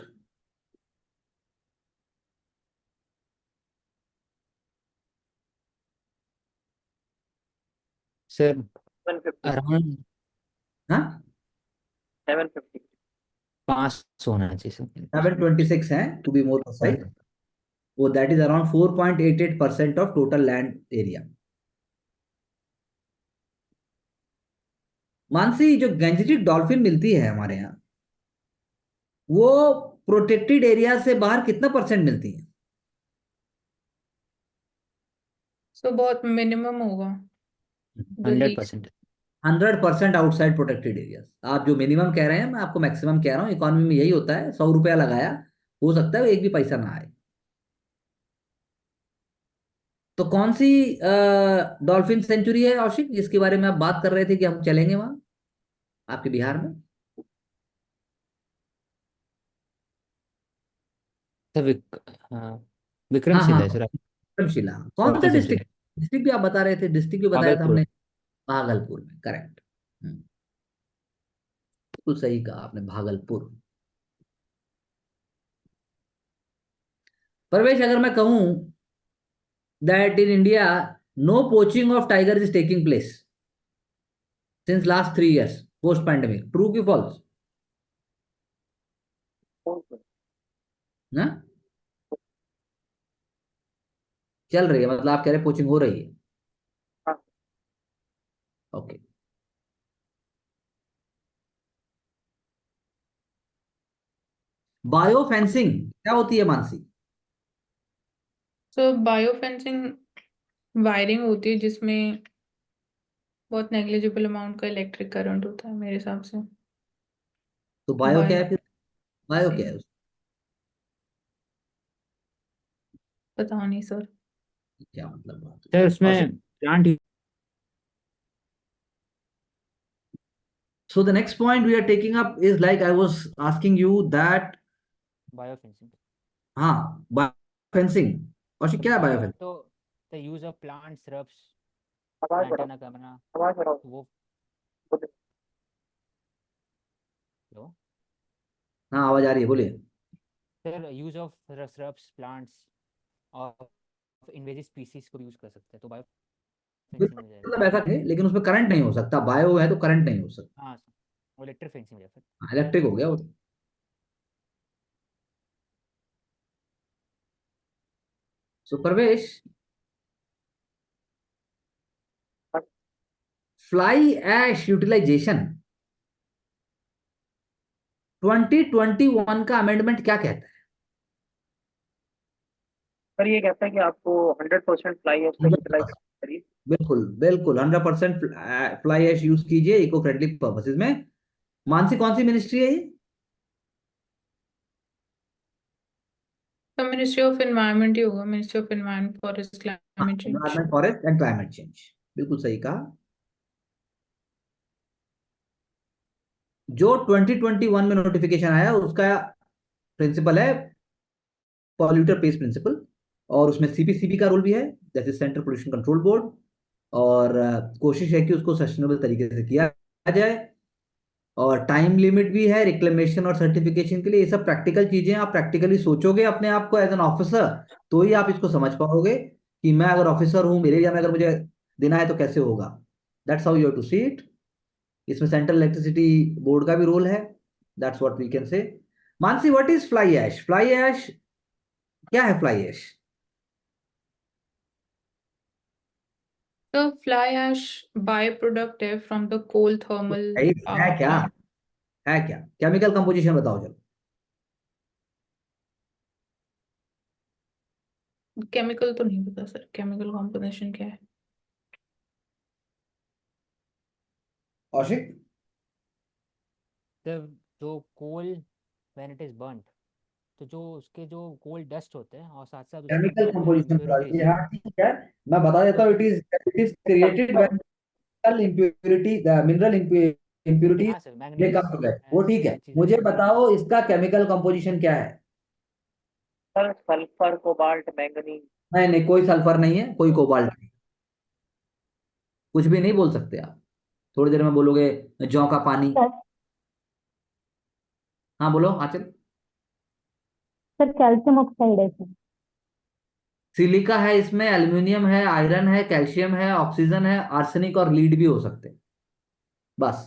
Sir 750। Around हाँ। 750। 500 होना चाहिए सर। 726 हैं टू बी मोर प्रिसाइज। हाँ। वो that is around 4.88% of total land area. Mansi, जो गैंजेटिक डॉल्फिन मिलती है हमारे यहाँ, वो प्रोटेक्टेड एरिया से बाहर कितना परसेंट मिलती है? सो बहुत मिनिमम होगा जो hundred leaks. Percent 100% outside protected area. आप जो मिनिमम कह रहे हैं, मैं आपको मैक्सिमम कह रहा हूँ। इकोनॉमी में यही होता है, 100 रुपया लगाया, हो सकता है एक भी पैसा ना आए। तो कौन सी डॉल्फिन सेंचुरी है औशिक, जिसके बारे में आप बात कर रहे थे कि हम चलेंगे वहां, आपके बिहार में? हाँ, हाँ हाँ विक्रमशिला है हाँ, सर। विक्रमशिला। कौन सा कौन सी सेंचुरी? डिस्ट्रिक्ट? डिस्ट्रिक्ट भी आप बता रहे थे, डिस्ट्रिक्ट भी बताया था भागलपुर। हमने। भागलपुर में, करेक्ट। बिल्कुल सही कहा आपने, भागलपुर। परवेश, अगर मैं कहूं that in India no poaching of tiger is taking place since last 3 years post pandemic, true की फॉल्स? ना, चल रही है, मतलब आप कह रहे पोचिंग हो रही है। हाँ ओके। बायो फेंसिंग क्या होती है मानसी? सो बायो फेंसिंग वायरिंग होती है जिसमें बहुत नेग्लिजिबल अमाउंट का इलेक्ट्रिक करंट होता है मेरे हिसाब से। तो बायो क्या बायो है फिर? बायो क्या है? पता नहीं सर। क्या मतलब बात हुई? सर और उसमें plant. so the next point we are taking up is like I was asking you that, bio fencing. हाँ, बायो फेंसिंग। और तो क्या है बायो बायो फेंसिंग? तो the use of plant shrubs, आवाज बढ़ाओ, एंटेना करना। आवाज बढ़ाओ। तो वो लो हाँ, आवाज आ रही है, बोलिए। Sir, use of shrubs, plants और इन्वेजिव स्पीसीज को यूज कर सकते हैं, तो बायो फेंसिंग में जाएगा। मतलब ऐसा नहीं, लेकिन उसमें करंट नहीं हो सकता, बायो है तो करंट नहीं हो सकता। हाँ सर, वो इलेक्ट्रिक फेंसिंग में जाएगा। इलेक्ट्रिक हो गया वो। सो परवेश, फ्लाई ऐश यूटिलाइजेशन 2021 का अमेंडमेंट क्या कहता सर ये कहता है कि आपको 100% फ्लाई ऐश का है? यूटिलाइज करिए। बिल्कुल बिल्कुल, 100% फ्लाई ऐश यूज कीजिए इको फ्रेंडली पर्पसेज में। मानसी, कौन सी मिनिस्ट्री है ये? तो मिनिस्ट्री ऑफ एनवायरनमेंट ही होगा, ministry of environment forest climate change. Environment, forest and climate change. बिल्कुल सही कहा। जो 2021 में नोटिफिकेशन आया उसका प्रिंसिपल है पॉल्यूटर पेस प्रिंसिपल, और उसमें सीपीसीबी का रोल भी है, जैसे सेंट्रल पोल्यूशन कंट्रोल बोर्ड। और कोशिश है कि उसको सस्टेनेबल तरीके से किया जाए। और टाइम लिमिट भी है रिक्लेमेशन और सर्टिफिकेशन के लिए। ये सब प्रैक्टिकल चीजें, आप प्रैक्टिकली सोचोगे अपने आप को एज एन ऑफिसर, तो ही आप इसको समझ पाओगे कि मैं अगर ऑफिसर हूं, मेरे एरिया में अगर मुझे देना है तो कैसे होगा। That's how you have to see it. इसमें सेंट्रल इलेक्ट्रिसिटी बोर्ड का भी रोल है। That's what we can say. Mansi, what is fly ash? Fly ash क्या है? फ्लाई ऐश तो फ्लाई ऐश बाय प्रोडक्ट है फ्रॉम द कोल थर्मल है power क्या? प्लांट। है क्या? केमिकल कंपोजिशन बताओ चलो। केमिकल तो नहीं पता सर, केमिकल कॉम्पोजिशन क्या है। कौशिक? जब जो कोल व्हेन इट इज बर्न्ड, तो जो उसके जो कोल डस्ट होते हैं और साथ साथ उसके केमिकल अंदर जो कंपोजिशन बता इम्प्योरिटीज। दीजिए। हाँ ठीक है, मैं बता देता हूँ। It is created when impurity, mineral impurities हाँ सर, दे मैंगनीज कम टुगेदर, वो ठीक है। ऐसी चीज़ें मुझे रहती हैं। बताओ इसका केमिकल कंपोजिशन क्या है? Sir sulphur cobalt manganese. नहीं नहीं, कोई सल्फर नहीं है, कोई कोबाल्ट नहीं। कुछ भी नहीं बोल सकते आप। थोड़ी देर में बोलोगे जौ का पानी। सर हाँ बोलो आचल। सर कैल्शियम ऑक्साइड है सर। सिलिका है इसमें, एल्यूमिनियम है, आयरन है, कैल्शियम है, ऑक्सीजन है, आर्सेनिक और लीड भी हो सकते हैं। बस,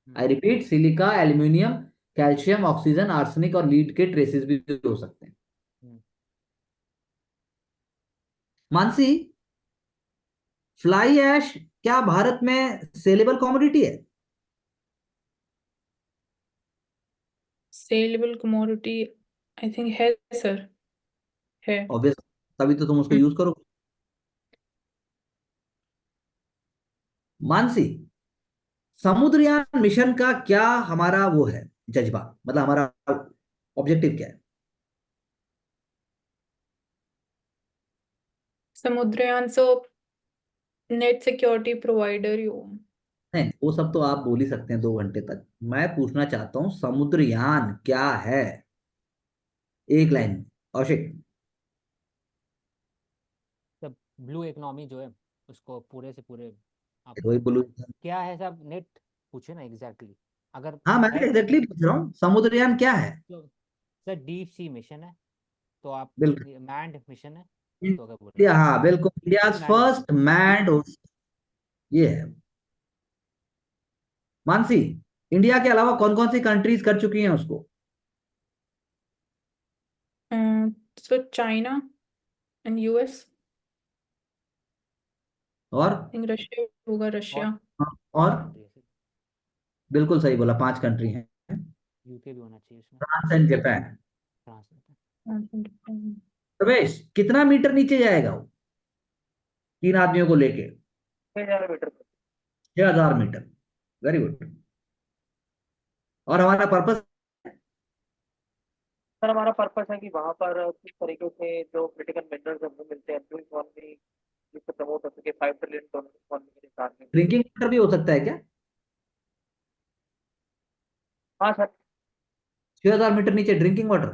I repeat, silica, aluminium, calcium, oxygen, arsenic और लीड के ट्रेसेस भी हो सकते हैं। हम्म। मानसी, फ्लाई ऐश क्या भारत में सेलेबल कमोडिटी है? सेलेबल कमोडिटी आई थिंक है सर, है। ऑब्वियस, तभी तो तुम उसको यूज करो। मानसी, समुद्रयान मिशन का क्या हमारा वो है, जज्बा, मतलब हमारा ऑब्जेक्टिव क्या है? Samudrayaan so net security provider ही हो। नहीं, वो सब तो आप बोल ही सकते हैं 2 घंटे तक। मैं पूछना चाहता हूँ समुद्रयान क्या है, एक लाइन में। कौशिक। सब ब्लू इकोनॉमी जो है उसको पूरे से पूरे आप वही बोलूँ। क्या है सब नेट पूछे ना एग्जैक्टली अगर हाँ, मैं है भी एग्जैक्टली पूछ रहा हूँ, समुद्रयान क्या है। तो सर डीप सी मिशन है तो आप बिल्कुल। मैंड मिशन है तो अगर बोले इंडिया, हाँ बिल्कुल, India manned mission first manned, ये है। मानसी, इंडिया के अलावा कौन कौन सी कंट्रीज कर चुकी हैं उसको? सो चाइना एंड यूएस, और थिंक रशिया होगा, रशिया। पांच और कंट्री है सर बिल्कुल सही बोला, 5 कंट्री हैं। यूके भी होना चाहिए उसमें फ्रांस एंड जापान। फ्रांस में तो। प्रवेश, कितना मीटर नीचे जाएगा वो, 3 आदमियों को लेके? 6,000 मीटर। 6,000 मीटर। Very good. और हमारा पर्पस? सर हमारा पर्पस है कि वहाँ पर किस तरीके से जो क्रिटिकल मिनरल्स हमको मिलते हैं, ब्लू इकोनॉमी जिससे प्रमोट हो सके, 5 ट्रिलियन डॉलर इकोनॉमी के साथ में। ड्रिंकिंग वाटर भी हो सकता है क्या? हाँ सर, 6,000 मीटर नीचे ड्रिंकिंग वाटर?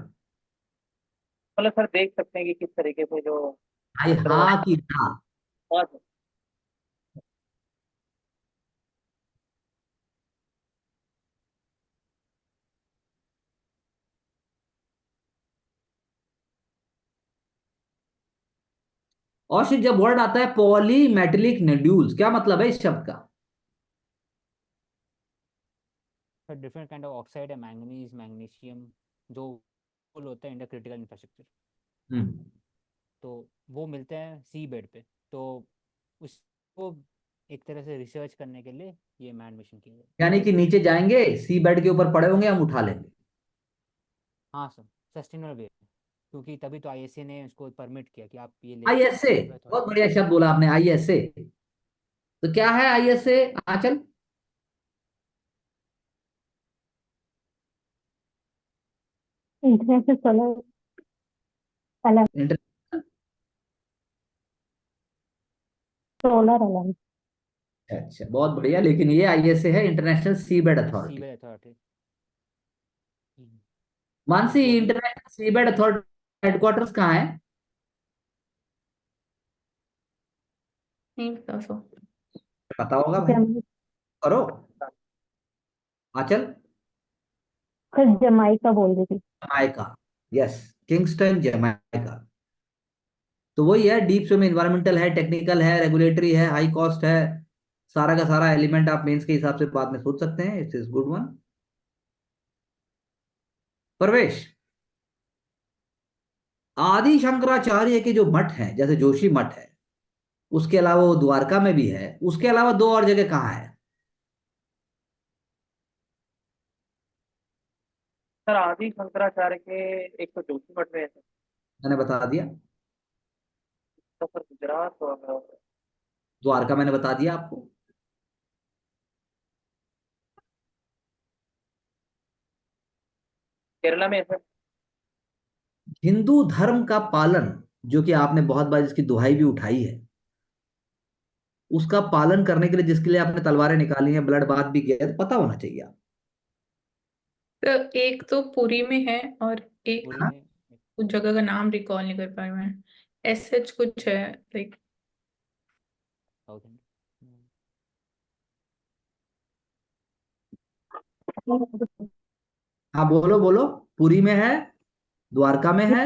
मतलब सर देख सकते हैं कि किस तरीके से जो भाई अंडर हाँ वाटर। कि ना? हाँ सर। और फिर जब वर्ड आता है पॉलीमेटेलिक नेड्यूल्स, क्या मतलब है इस शब्द का? Sir different kind of oxide है मैंगनीज मैग्नीशियम जो पुल होता है इंडर क्रिटिकल इंफ्रास्ट्रक्चर हम्म। तो वो मिलते हैं सी बेड पे तो उसको एक तरह से रिसर्च करने के लिए ये मैन मिशन किया गया यानी कि नीचे जाएंगे, सी बेड के ऊपर पड़े होंगे, हम उठा लेंगे। हाँ सर सस्टेनेबल वे क्योंकि तभी तो आईएसए ने उसको परमिट किया कि आप ये ले सकते आईएसए, हैं आपको बहुत अथॉरिटी बढ़िया शब्द बोला आपने, आईएसए। तो क्या है ISA, Aanchal? International solar alliance. Inter solar alliance. अच्छा, बहुत बढ़िया, लेकिन ये आईएसए है, इंटरनेशनल सी बेड सी अथॉरिटी। बेड अथॉरिटी मानसी, वो भी international sea bed authority headquarters कहाँ है? नहीं पता सो। पता होगा भाई, जम करो। आंचल? सर जमाइका बोल रही थी। Jamaica, yes, Kingston Jamaica. तो वही है, डीप स्विम, इन्वायरमेंटल है, टेक्निकल है, रेगुलेटरी है, हाई कॉस्ट है। सारा का सारा एलिमेंट आप मेंस के हिसाब से बाद में सोच सकते हैं। It is good one. प्रवेश, आदि शंकराचार्य के जो मठ हैं, जैसे जोशी मठ है, उसके अलावा वो द्वारका में भी है, उसके अलावा 2 और जगह कहाँ है? सर आदि शंकराचार्य के एक तो जोशीमठ में है सर, मैंने बता दिया। तो सर गुजरात और द्वारका मैंने बता दिया आपको। केरला में है सर। हिंदू धर्म का पालन, जो कि आपने बहुत बार इसकी दुहाई भी उठाई है, उसका पालन करने के लिए जिसके लिए आपने तलवारें निकाली हैं, ब्लड बाथ भी किया है, तो पता होना चाहिए आप। तो एक तो पुरी में है और एक पूरी हाँ, में उस जगह का नाम रिकॉल नहीं कर पाई मैं। एस एच कुछ है, लाइक। साउथ इंडिया हाँ बोलो बोलो। पुरी में है, द्वारका में है,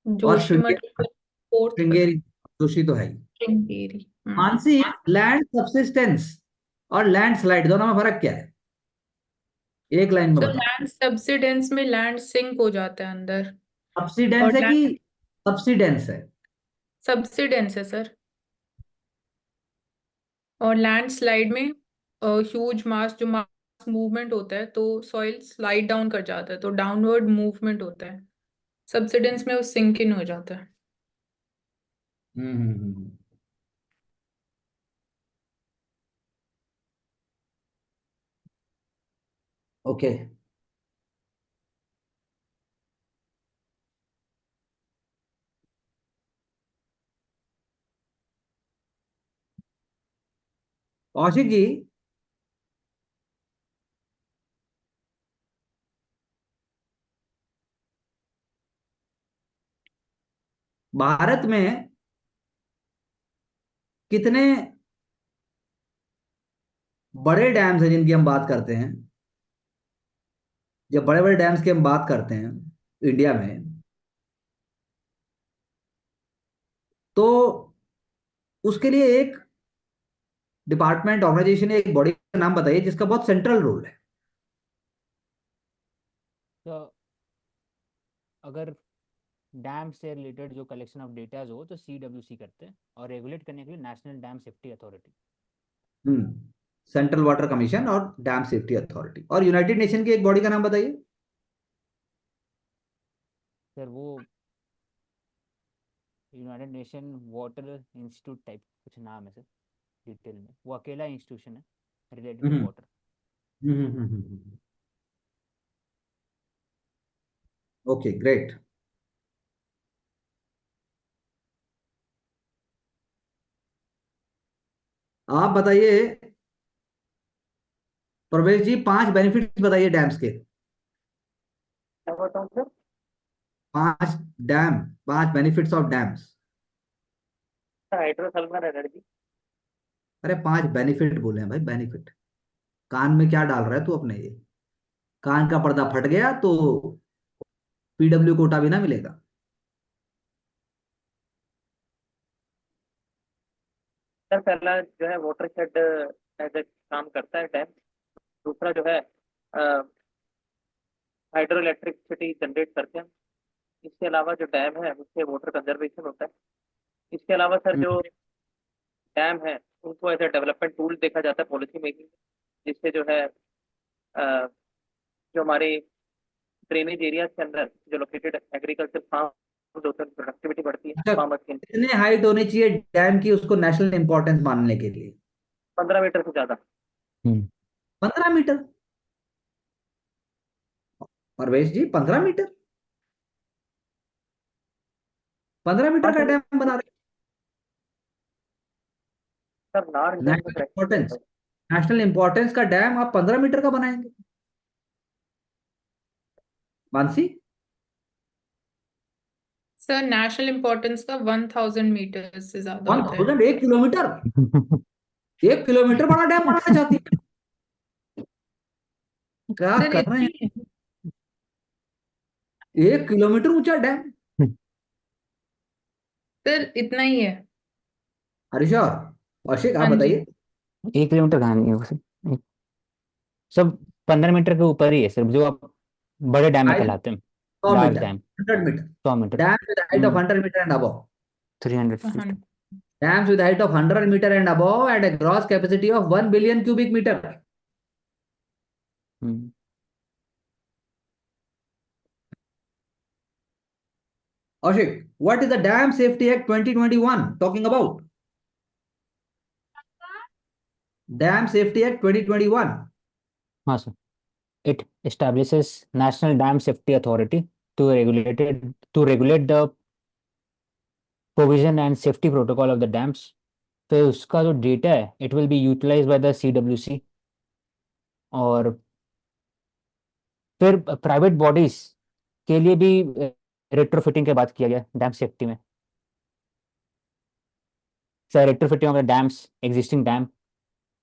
और जोशीमठ फोर्थ पर। श्रृंगेरी, जोशी तो है ही। श्रृंगेरी। मानसी, लैंड सबसिस्टेंस और लैंडस्लाइड दोनों में फर्क क्या है, एक लाइन में तो बताओ। लैंड सब्सिडेंस में लैंड सिंक हो जाता है अंदर। सबसिडेंस और है कि लैंड सब्सिडेंस है? सब्सिडेंस है सर। और लैंड स्लाइड में ह्यूज मास जो मूवमेंट होता है तो सॉइल स्लाइड डाउन कर जाता है, तो डाउनवर्ड मूवमेंट होता है, सब्सिडेंस में वो सिंक इन हो जाता है। हम्म। ओके। कौशिक जी, भारत में कितने बड़े डैम्स हैं जिनकी हम बात करते हैं? जब बड़े बड़े डैम्स की हम बात करते हैं इंडिया में, तो उसके लिए एक डिपार्टमेंट, ऑर्गेनाइजेशन, एक बॉडी का नाम बताइए जिसका बहुत सेंट्रल रोल है। तो अगर डैम से रिलेटेड जो कलेक्शन ऑफ डेटाज हो तो CWC करते हैं, और रेगुलेट करने के लिए national dam safety authority. Central water commission और डैम सेफ्टी अथॉरिटी। और यूनाइटेड नेशन की एक बॉडी का नाम बताइए। सर वो United nation water institute type कुछ नाम है सर, डिटेल में वो अकेला इंस्टीट्यूशन है related to hmm water. Okay, great. आप बताइए प्रवेश जी, 5 बेनिफिट्स बताइए डैम्स के। क्या बताऊं sir? 5 dam, 5 benefits of dams. Hydrothermal energy. अरे 5 बेनिफिट बोले हैं भाई, बेनिफिट। कान में क्या डाल रहा है तू अपने? ये कान का पर्दा फट गया तो PW कोटा भी ना मिलेगा। सर पहला जो है वाटर शेड एज ए काम करता है डैम। दूसरा जो है हाइड्रो इलेक्ट्रिसिटी जनरेट करते हैं। इसके अलावा जो डैम है उससे वाटर कंजर्वेशन होता है। इसके अलावा सर हम्म, जो डैम है उनको एज ए डेवलपमेंट टूल देखा जाता है पॉलिसी मेकिंग, जिससे जो है जो हमारे ड्रेनेज एरिया के अंदर जो लोकेटेड एग्रीकल्चर फार्म होते हैं प्रोडक्टिविटी बढ़ती है अच्छा, फार्मर्स की। कितने हाइट होनी चाहिए डैम की उसको नेशनल इंपॉर्टेंस मानने के लिए? 15 मीटर से ज्यादा। 15 मीटर? परवेश जी, 15 मीटर? 15 मीटर हाँ का सर। डैम बना रहे? सर नार इंडियन में national correct importance, national importance का डैम आप 15 मीटर का बनाएंगे? मानसी, सर नेशनल इम्पोर्टेंस का 1000 मीटर से ज्यादा वन होता है। Thousand 1 kilometre? 1 किलोमीटर बड़ा डैम बनाना चाहती है? क्या सर कर रहे इतनी है? हैं? 1 किलोमीटर ऊंचा डैम? सर इतना ही है। हरीश और कौशिक, आप हाँ जी। बताइए। 1 किलोमीटर कहाँ नहीं है वो सर, सब 15 मीटर के ऊपर ही है सर, जो आप बड़े डैम में हाइट कहलाते हैं। 100 metre, large dam 100 metre. 100 metre. Dam with height of 100 metre and above. 300 feet. हाँ। Dams with height of 100 meter and above and a gross capacity of 1 billion cubic meter. Ashik, what is the Dam Safety Act 2021 talking about? Dam Safety Act 2021. हाँ sir, it establishes national dam safety authority to regulate the provision and safety protocol of the dams. फिर उसका जो data है it will be utilize by the CWC। और फिर private bodies के लिए भी रेट्रोफिटिंग के बात किया गया डैम सेफ्टी में। Sir retrofitting of the dams, existing dam,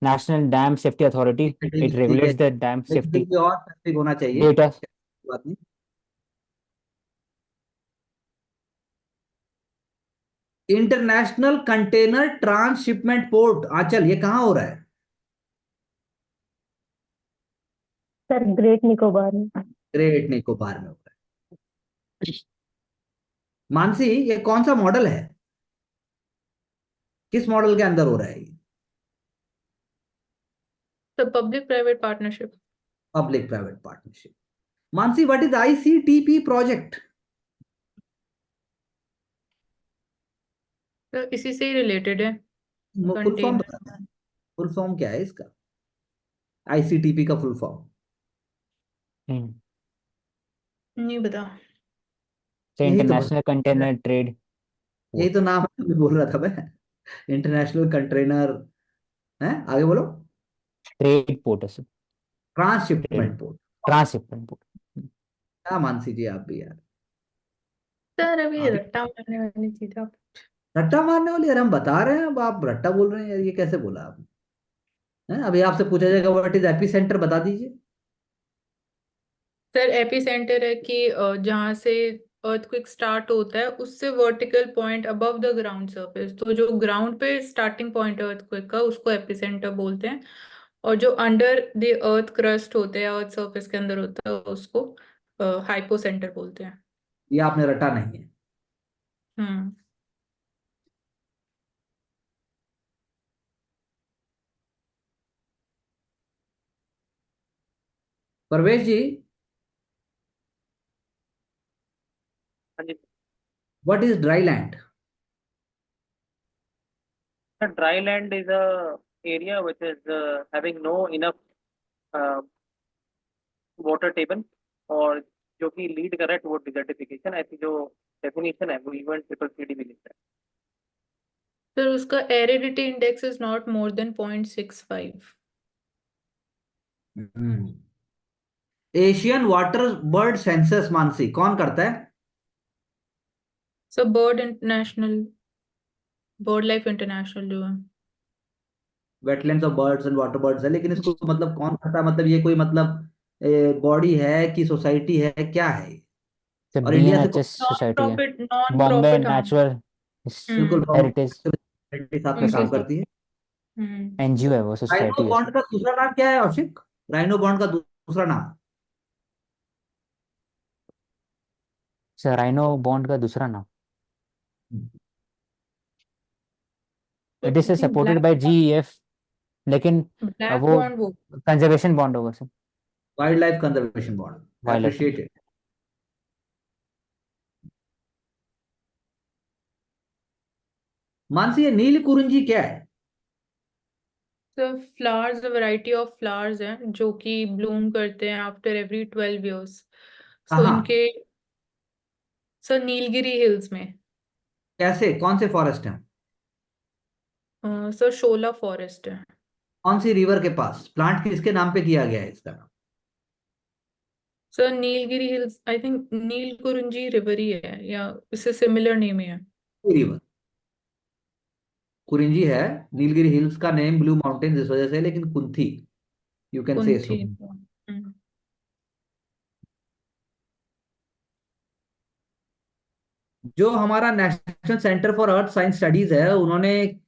national dam safety authority, ठीक है, ठीक इट है, ठीक है। रेगुलेट्स द डैम लेकिन सेफ्टी ये और स्पेसिफिक होना चाहिए। डेटा। बात नहीं। इंटरनेशनल कंटेनर ट्रांसशिपमेंट पोर्ट आंचल, ये कहाँ हो रहा है? सर ग्रेट निकोबार में। ग्रेट निकोबार में हो रहा है। मानसी, ये कौन सा मॉडल है? किस मॉडल के अंदर हो रहा है ये? Sir public private partnership. Public private partnership. Mansi, what is ICTP project? तो इसी से ही रिलेटेड है। Full form container. बताना है, फुल फॉर्म क्या है इसका, आईसीटीपी का फुल फॉर्म? नहीं बता। यही तो बता, इंटरनेशनल कंटेनर ट्रेड यही पोर्ट। तो नाम मैं बोल रहा था मैं, इंटरनेशनल कंटेनर है, आगे बोलो। ट्रेड पोर्ट है sir. Trade transshipment port. Transshipment port. क्या मानसी जी आप भी यार, सर अभी आगे। रट्टा मारने वाली चीज आप। रट्टा मारने वाली, यार हम बता रहे हैं, अब आप रट्टा बोल रहे हैं यार, ये कैसे बोला आप? है अभी आपसे पूछा जाएगा व्हाट इज एपी सेंटर, बता दीजिए। सर एपी सेंटर है कि जहाँ से अर्थक्वेक स्टार्ट होता है उससे vertical point above the ground surface, तो जो ग्राउंड पे स्टार्टिंग पॉइंट है अर्थक्वेक का उसको एपी सेंटर बोलते हैं। और जो अंडर द अर्थ क्रस्ट होते हैं, अर्थ सरफेस के अंदर होता है, उसको हाइपो सेंटर बोलते हैं। ये आपने रटा नहीं है। हम्म। परवेश जी, हाँ जी। What is dry land? Dry land is a area which is having no enough water table, और जो कि लीड कर रहा है टुवर्ड डिजर्टिफिकेशन, ऐसी जो डेफिनेशन है वो यूएन ट्रिपल सी डी में लिखता है। सर उसका aridity index is not more than 0.65। Asian water bird census Mansi कौन करता है? Sir bird international, bird life international जो है। Wetlands of birds and water birds है, लेकिन इसको मतलब कौन करता है, मतलब ये कोई मतलब बॉडी है कि सोसाइटी है, क्या है? सर और इंडिया से बीएनएचएस सोसाइटी है। नॉन बॉम्बे प्रॉफिट हाँ। नेचुरल बिल्कुल हम्म। हेरिटेज के साथ में उनके काम साथ। करती है। हम्म। एनजीओ है वो, राइनो सोसाइटी है बॉन्ड सर। का दूसरा नाम क्या है औशिक? राइनो बॉन्ड का दूसरा नाम? सर राइनो बॉन्ड का दूसरा नाम, तो it is I think supported by GEF, लेकिन ब्लैक वो बॉन्ड वो। कंजर्वेशन बॉन्ड होगा sir. Wild life conservation bond, wild life. Appreciated. Mansi, ये नील कुरिंजी क्या है? तो फ्लावर्स, वैरायटी ऑफ फ्लावर्स हैं जो कि ब्लूम करते हैं आफ्टर एवरी 12 इयर्स। सो कहाँ? इनके, सर नीलगिरी हिल्स में। कैसे, कौन से फॉरेस्ट हैं? सर शोला फॉरेस्ट है। कौन सी रिवर के पास? प्लांट किसके नाम पे किया गया है इसका नाम? Sir Nilgiri hills I think Neel Kurinji river ही है, या इससे सिमिलर नेम ही है। रिवर कुरिंजी है। नीलगिरी हिल्स का नेम ब्लू माउंटेन इस वजह से है, लेकिन कुंथी, यू कैन से सो। कुंथी। हम्म। जो हमारा national centre for earth science studies है, उन्होंने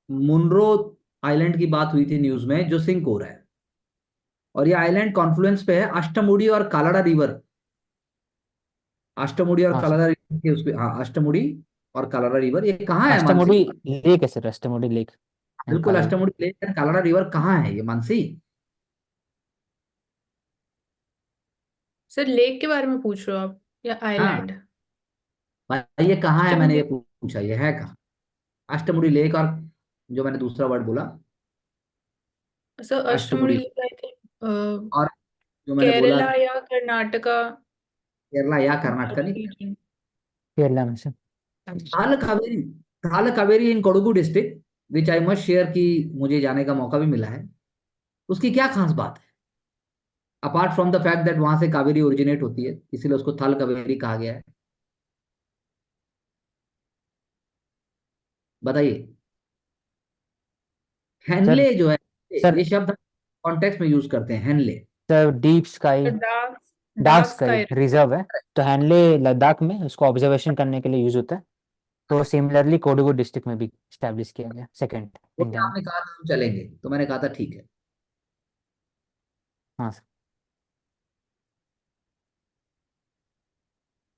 मुनरो आइलैंड की बात हुई थी न्यूज में, जो सिंक हो रहा है, और ये आइलैंड कॉन्फ्लुएंस पे है अष्टमुड़ी और कालाडा रिवर। अष्टमुड़ी और हाँ सर। कालाडा रिवर के उसपे, हाँ, अष्टमुड़ी और कालाडा रिवर, ये कहाँ है मानसी? अष्टमुडी लेक है सर, अष्टमुडी लेक एंड बिल्कुल, colour. Ashtamudi lake and Kallada river कहाँ है ये मानसी? सर लेक के बारे में पूछ रहे हो आप या हाँ आइलैंड? भाई, ये कहाँ है, मैंने ये अष्टमुडी। पूछा, ये है कहाँ? अष्टमुड़ी लेक, और जो मैंने दूसरा वर्ड बोला, sir Ashtamudi Ashtamudi, lake I think और जो मैंने बोला केरला या कर्नाटका केरला या कर्नाटका नहीं, रीजन। केरला में sir. Talakaveri, Talakaveri in Kodagu district, which I must share, की मुझे जाने का मौका भी मिला है। उसकी क्या खास बात है, apart from the fact that वहां से कावेरी ओरिजिनेट होती है, इसीलिए उसको थाल कावेरी कहा गया है? बताइए। सर हेनले जो है, सर ये शब्द कॉन्टेक्स्ट में यूज करते हैं, Hanle. Sir deep sky, dark dark dark sky sky. Reserve है। तो हैनले लद्दाख में उसको ऑब्जर्वेशन करने के लिए यूज होता है। तो सिमिलरली कोडगु डिस्ट्रिक्ट में भी स्टैब्लिश किया गया, सेकंड वो भी इंडिया में। आपने कहा था हम चलेंगे, तो मैंने कहा था ठीक है। हाँ सर।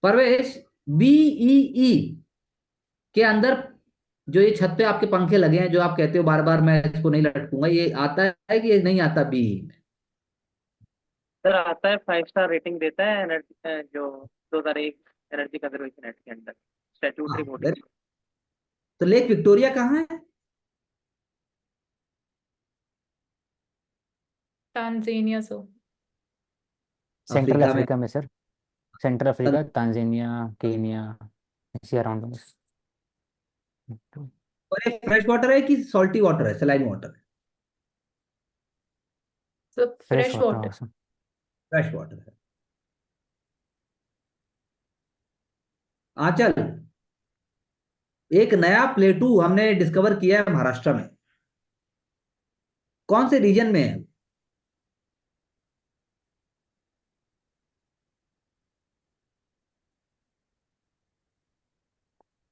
परवेश, बीईई के अंदर जो ये छत पे आपके पंखे लगे हैं, जो आप कहते हो बार बार मैं इसको नहीं लटकूंगा, ये आता है कि ये नहीं आता बीई में? सर आता है 5 स्टार रेटिंग देता है एनर्जी जो 2001 एनर्जी कंजर्वेशन एक्ट के अंडर स्टैट्यूटरी हाँ बॉडी। तो लेक विक्टोरिया कहाँ है? तांजानिया सो। सेंट्रल अफ्रीका में। अफ्रीका में sir. Central Africa, Tanzania, Kenya, इसी अराउंड में। और ये फ्रेश वाटर है कि सॉल्टी वाटर है, सलाइन वाटर है? सब फ्रेश फ्रेश वाटर वाटर। होगा सर। फ्रेश वाटर है। आंचल, एक नया प्लेटू हमने डिस्कवर किया है महाराष्ट्र में। कौन से रीजन में है?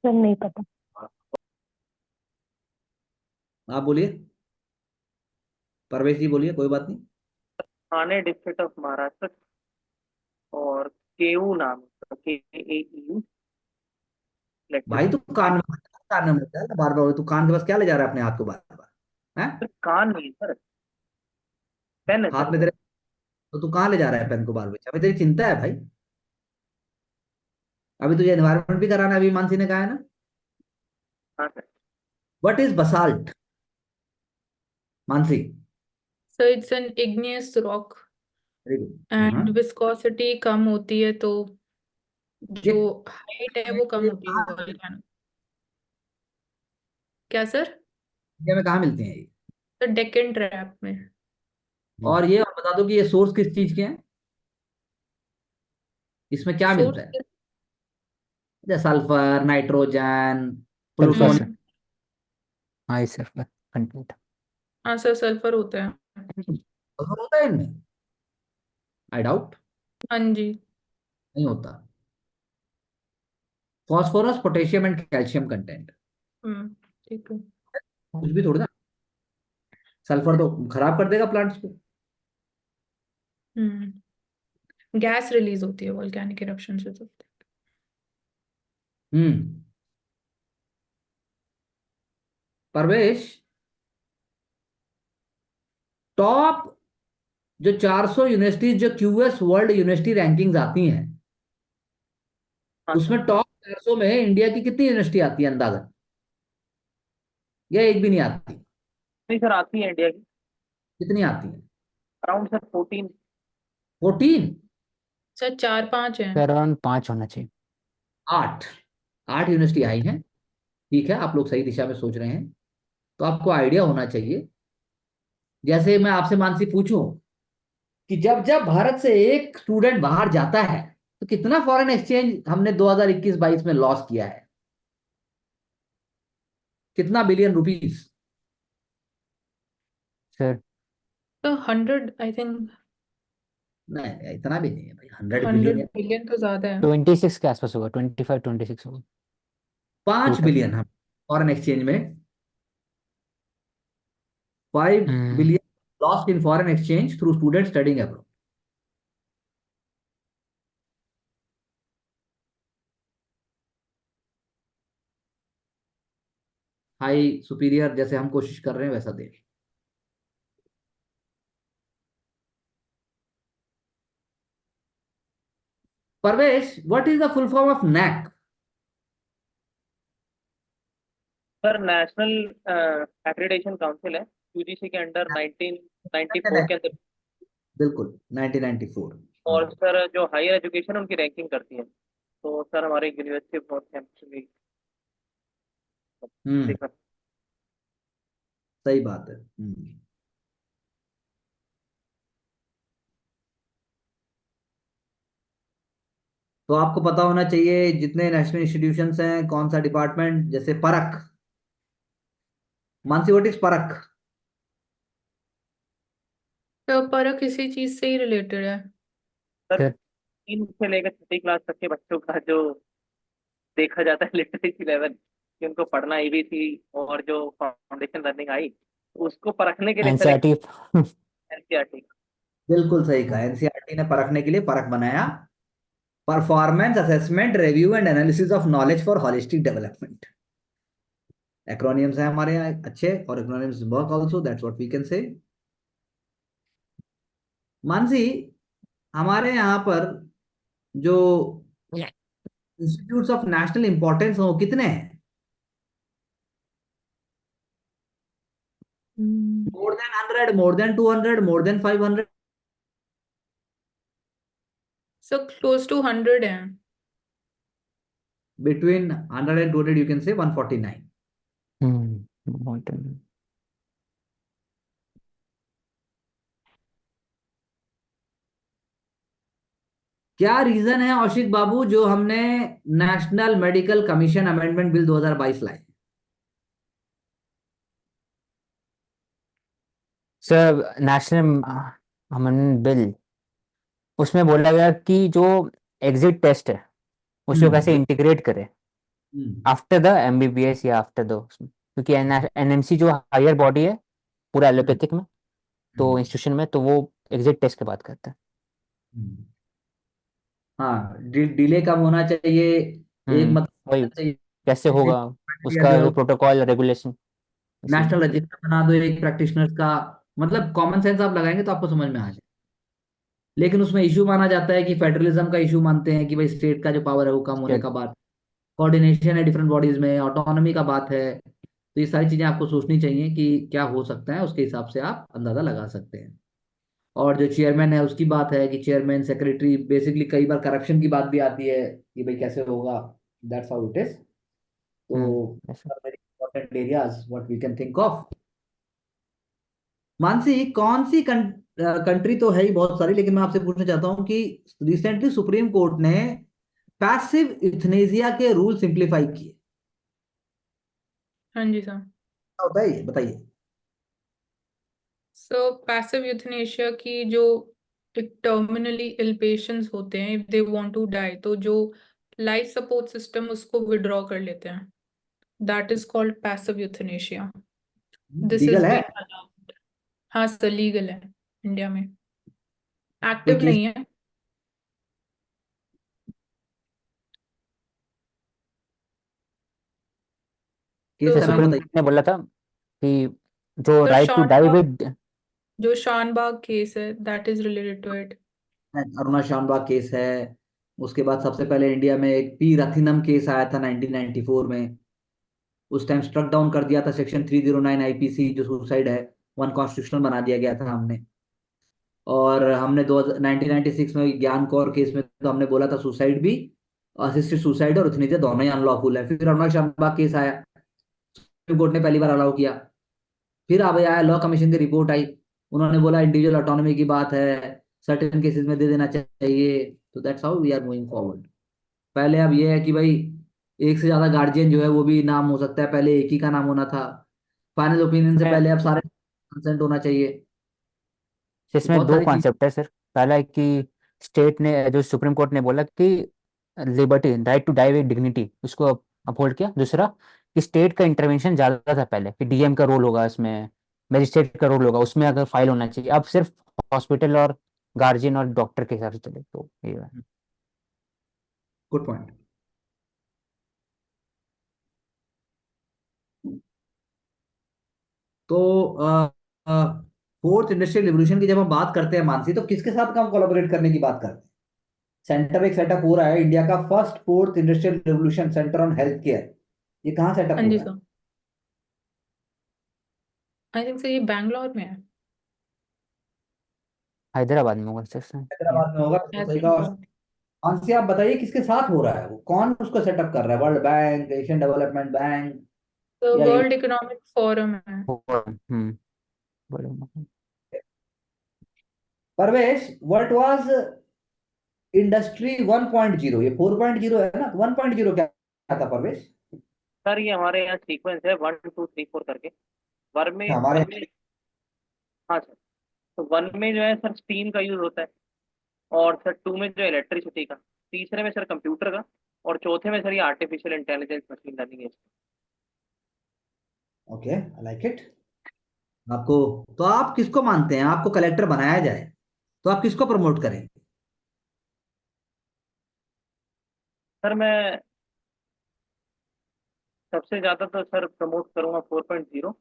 सर नहीं पता। आप बोलिए, परवेश जी बोलिए, कोई बात नहीं। ठाणे डिस्ट्रिक्ट ऑफ महाराष्ट्र और केयू नाम, KAEU भाई तू इलेक्ट्रिसिटी। कान में मत डाल बार बार, तू कान के पास क्या ले जा रहा है अपने हाथ को बार बार? हैं? कान नहीं सर, पेन है सर हाथ में वो। तेरे, तो तू कहाँ ले जा रहा है पेन को बार बार? अभी तेरी चिंता है भाई। अभी तुझे एनवायरनमेंट भी कराना है, अभी मानसी ने कहा है ना। हाँ sir. What is basalt, Mansi? So it's an igneous rock very good. हाँ। एंड विस्कोसिटी कम होती है, तो ये जो हाइट है वो कम होती है कहाँ, वोल्केनो। क्या सर? इंडिया में कहाँ मिलती हैं ये? तो डेक्कन ट्रैप में। और ये और बता दो कि ये सोर्स किस चीज के हैं, इसमें क्या मिलता सोर्स। है? जैसे sulphur, nitrogen, sulphur plutonium. Sir. हाँ सर, कंटेंट। हाँ सर, सल्फर होता है। सल्फर होता है इनमें? I doubt. हाँ जी। नहीं होता। Phosphorus, potassium and calcium content. ठीक है। कुछ भी थोड़ा ना। सल्फर तो खराब कर देगा प्लांट्स को। गैस रिलीज होती है वोल्केनिक इरप्शन से तो। हम्म। परवेश, टॉप जो 400 यूनिवर्सिटीज जो क्यूएस वर्ल्ड यूनिवर्सिटी रैंकिंग्स आती हैं, हाँ सर। उसमें टॉप 400 में इंडिया की कितनी यूनिवर्सिटी आती है अंदाजा? या एक भी नहीं आती? नहीं सर, आती है इंडिया की। कितनी आती है? Around sir 14। 14? सर 4-5 हैं। सर अराउंड 5 होना चाहिए। 8? 8 यूनिवर्सिटी आई हैं। ठीक है, आप लोग सही दिशा में सोच रहे हैं। तो आपको आइडिया होना चाहिए। जैसे मैं आपसे मानसी पूछूं कि जब जब भारत से एक स्टूडेंट बाहर जाता है तो कितना फॉरेन एक्सचेंज हमने 2021-22 में लॉस किया है? कितना बिलियन रुपीस? सर तो 100 आई थिंक। नहीं नहीं, इतना भी नहीं है भाई, 100 बिलियन 100 या बिलियन तो ज्यादा है। 26 के आसपास होगा, 25-26 होगा 5 टोटल। बिलियन हम फॉरेन एक्सचेंज में, 5 hmm. Billion lost in foreign exchange through student studying abroad. High superior जैसे हम कोशिश कर रहे हैं वैसा दे। Parvesh, what is the full form of NAAC? Sir national accreditation council है, यूजीसी के अंडर 1994 के अंदर। बिल्कुल, 1994। और सर जो हायर एजुकेशन उनकी रैंकिंग करती है, तो सर हमारी यूनिवर्सिटी ऑफ नॉर्थ हैम्पशायर हम्म। देखा। सही बात है। तो आपको पता होना चाहिए जितने नेशनल इंस्टीट्यूशंस हैं, कौन सा डिपार्टमेंट, जैसे परख। मानसी, व्हाट इज परख? तो पर किसी चीज से ही रिलेटेड है। सर सर 3 से लेकर 6वीं क्लास तक के बच्चों का जो देखा जाता है लिटरेसी लेवल, कि उनको पढ़ना एबीसी और जो फाउंडेशन लर्निंग आई, उसको परखने के लिए सर एक एनसीईआरटी। एनसीईआरटी। बिल्कुल सही कहा, एनसीईआरटी ने परखने के लिए परख बनाया, performance assessment review and analysis of knowledge for holistic development. Acronyms हैं हमारे यहाँ अच्छे, और acronyms work also, that's what we can say. Mansi, हमारे यहाँ पर जो इंस्टीट्यूट्स ऑफ नेशनल इंपॉर्टेंस हो कितने हैं? More than 100, more than 200, more than 500? So close to 100 है। Between 100 and 200 you can say 149. important। क्या रीजन है औशिक बाबू जो हमने national medical commission amendment bill 2022 लाए? सर नेशनल अमेंडमेंट बिल, उसमें बोला गया कि जो एग्जिट टेस्ट है उसको कैसे हम्म। इंटीग्रेट करे हम्म। आफ्टर द एमबीबीएस या आफ्टर द, क्योंकि एनएमसी जो हायर बॉडी है पूरा हम्म। एलोपैथिक में, तो हम्म। इंस्टीट्यूशन में, तो वो एग्जिट टेस्ट की बात करता है। हम्म। हाँ, डिले कम होना चाहिए। एक मतलब वही, होना चाहिए कैसे होगा criteria उसका जो है जो प्रोटोकॉल रेगुलेशन, इसीलिए। नेशनल रजिस्टर बना दो एक प्रैक्टिशनर्स का। मतलब कॉमन सेंस आप लगाएंगे तो आपको समझ में आ जाए। लेकिन उसमें इशू माना जाता है कि फेडरलिज्म का इशू मानते हैं कि भाई स्टेट का जो पावर है वो कम होने स्टेट। का बात, कोऑर्डिनेशन है डिफरेंट बॉडीज में, ऑटोनॉमी का बात है। तो ये सारी चीजें आपको सोचनी चाहिए कि क्या हो सकता है, उसके हिसाब से आप अंदाजा लगा सकते हैं। और जो चेयरमैन है उसकी बात है कि चेयरमैन सेक्रेटरी, बेसिकली कई बार करप्शन की बात भी आती है कि भाई कैसे होगा। That's how it is. तो ऐसे। Very important areas what we can think of. Mansi, कौन सी कंट्री तो है ही बहुत सारी, लेकिन मैं आपसे पूछना चाहता हूँ कि रिसेंटली सुप्रीम कोर्ट ने पैसिव यूथनेसिया के रूल सिंप्लीफाई किए। हाँ जी सर। क्या होता है ये बताइए। सो पैसिव यूथनेशिया की जो एक टर्मिनली इल पेशेंट्स होते हैं, if they want to die, तो जो लाइफ सपोर्ट सिस्टम उसको विड्रॉ कर लेते हैं। That is called passive euthanasia. This is legal है? Been allowed. हाँ सर, लीगल है इंडिया में। कोई एक्टिव केस? नहीं है। केस तो का तो नाम सुप्रीम बताइए। कोर्ट ने बोला था कि जो sir right to die Shanbaug, with. जो शानबाग केस है, that is related to it. Aruna Shanbaug case है। उसके बाद सबसे पहले इंडिया में एक पी रथिनम केस आया था 1994 में। उस टाइम स्ट्रक डाउन कर दिया था सेक्शन 309 आईपीसी, जो सुसाइड है वन कॉन्स्टिट्यूशनल बना दिया गया था हमने। और हमने 1996 में ज्ञान कौर केस में तो हमने बोला था सुसाइड भी, असिस्टेड सुसाइड और यूथनेसिया दोनों ही अनलॉफुल है। फिर अरुणा शानबाग केस आया, सुप्रीम कोर्ट ने पहली बार अलाउ किया। फिर अब आया लॉ कमीशन की रिपोर्ट आई, उन्होंने बोला इंडिविजुअल ऑटोनॉमी की बात है, सर्टेन केसेस में दे देना चाहिए। तो that's how we are moving forward. पहले अब ये है कि भाई एक से ज्यादा गार्जियन जो है वो भी नाम हो सकता है, पहले एक ही का नाम होना था। फाइनल ओपिनियन से इसमें पहले अब सारे कंसेंट होना चाहिए। तो इसमें बहुत दो सारी चीज। कॉन्सेप्ट है सर। पहला है कि स्टेट ने, जो सुप्रीम कोर्ट ने बोला कि liberty, right to die with dignity, उसको अपहोल्ड किया। दूसरा कि स्टेट का इंटरवेंशन ज्यादा था पहले, कि डीएम का रोल होगा इसमें, मजिस्ट्रेट का रोल होगा उसमें, अगर फाइल होना चाहिए। अब सिर्फ हॉस्पिटल और गार्जियन और डॉक्टर के हिसाब से चले, तो ये है। Good point. तो फोर्थ इंडस्ट्रियल रिवोल्यूशन की जब हम बात करते हैं मानसी, तो किसके साथ हम कोलैबोरेट करने की बात करते हैं? सेंटर एक सेटअप हो रहा है, इंडिया का first fourth industrial revolution centre on health care. ये कहाँ सेटअप हाँ हो जी रहा है? सर। आई थिंक सर ये बैंगलोर में है। हैदराबाद में होगा सर ये। हैदराबाद में होगा, बिल्कुल सही कहा। हैदराबाद। मानसी आप बताइए किसके साथ हो रहा है, वो कौन उसको सेटअप कर रहा है? World bank, Asian development bank, तो या वर्ल्ड इकोनॉमिक फोरम है। बड़े। परवेश, व्हाट वाज इंडस्ट्री 1.0? ये 4.0 है ना, 1.0 क्या क्या था परवेश? सर ये हमारे यहाँ सीक्वेंस है 1 2 3 4 करके। वन में हमारे वन में हाँ सर। तो वन में जो है सर स्टीम का यूज होता है, और सर टू में जो है इलेक्ट्रिसिटी का, तीसरे में सर कंप्यूटर का, और चौथे में सर ये आर्टिफिशियल इंटेलिजेंस मशीन लर्निंग है। Okay, I like it. आपको, तो आप किसको मानते हैं, आपको कलेक्टर बनाया जाए तो आप किसको प्रमोट करेंगे? सर मैं सबसे ज्यादा तो सर प्रमोट करूंगा 4.0,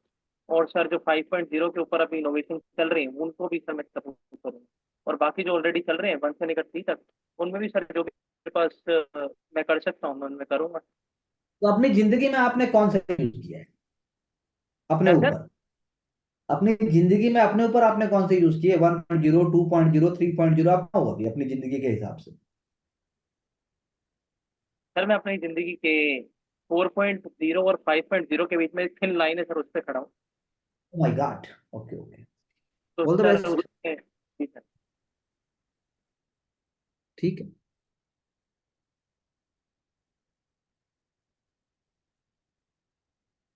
और सर जो 5.0 के ऊपर अभी इनोवेशन चल रही है उनको भी सर मैं सपोर्ट करूँगा। और बाकी जो ऑलरेडी चल रहे हैं 1 से लेकर 3 तक, उनमें भी सर जो भी मेरे पास मैं कर सकता हूँ मैं उनमें करूँगा। तो अपनी जिंदगी में आपने कौन सा यूज किया है अपने क्या सर? ऊपर? अपनी जिंदगी में अपने ऊपर आपने कौन से यूज किए? 1.0, 2.0, 3.0, आप बताओ अभी अपनी जिंदगी के हिसाब से। सर मैं अपनी ज़िंदगी के 4.0 और 5.0 के बीच में थिन लाइन है सर, उस पर खड़ा हूँ। Oh my god. Okay okay. तो ऑल द सर बेस्ट। उसमें जी सर। ठीक है।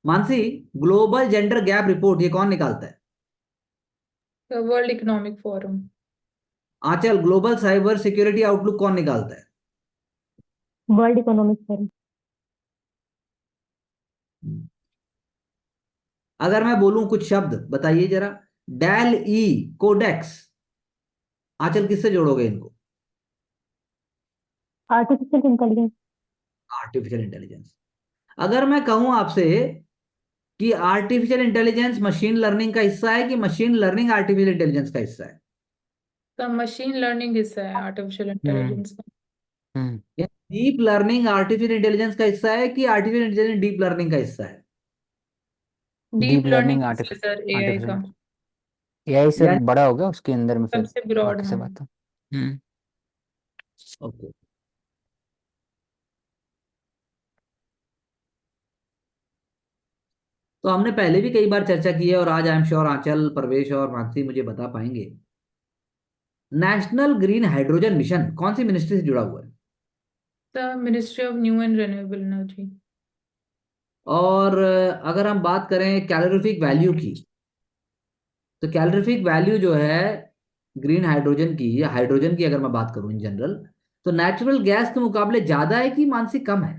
Mansi, global gender gap report ये कौन निकालता है? World economic forum. Aanchal, global cyber security outlook कौन निकालता है? World economic forum. अगर मैं बोलूं कुछ शब्द बताइए जरा। डेल ई, कोडेक्स, आंचल किससे जोड़ोगे इनको? Artificial intelligence. Artificial intelligence. अगर मैं कहूं आपसे कि आर्टिफिशियल इंटेलिजेंस मशीन लर्निंग का हिस्सा है कि मशीन लर्निंग आर्टिफिशियल इंटेलिजेंस का हिस्सा है? तो मशीन लर्निंग हिस्सा है आर्टिफिशियल हम्म इंटेलिजेंस का। हम्म डीप लर्निंग आर्टिफिशियल इंटेलिजेंस का हिस्सा है कि आर्टिफिशियल इंटेलिजेंस डीप लर्निंग का हिस्सा है? डीप डीप लर्निंग लर्निंग हिस्सा है सर एआई का। आर्टिफिशियल एआई से यानी बड़ा हो गया उसके अंदर में फिर सबसे ब्रॉड, बाकी हाँ। सब आता है। ओके। तो हमने पहले भी कई बार चर्चा की है और आज आई एम श्योर आंचल, प्रवेश और मानसी मुझे बता पाएंगे। नेशनल ग्रीन हाइड्रोजन मिशन कौन सी मिनिस्ट्री से जुड़ा हुआ है? The ministry of new and renewable energy. और अगर हम बात करें कैलोरीफिक वैल्यू की, तो कैलोरीफिक वैल्यू जो है ग्रीन हाइड्रोजन की या हाइड्रोजन की, अगर मैं बात करूं इन जनरल, तो नेचुरल गैस के मुकाबले ज्यादा है कि मानसी कम है?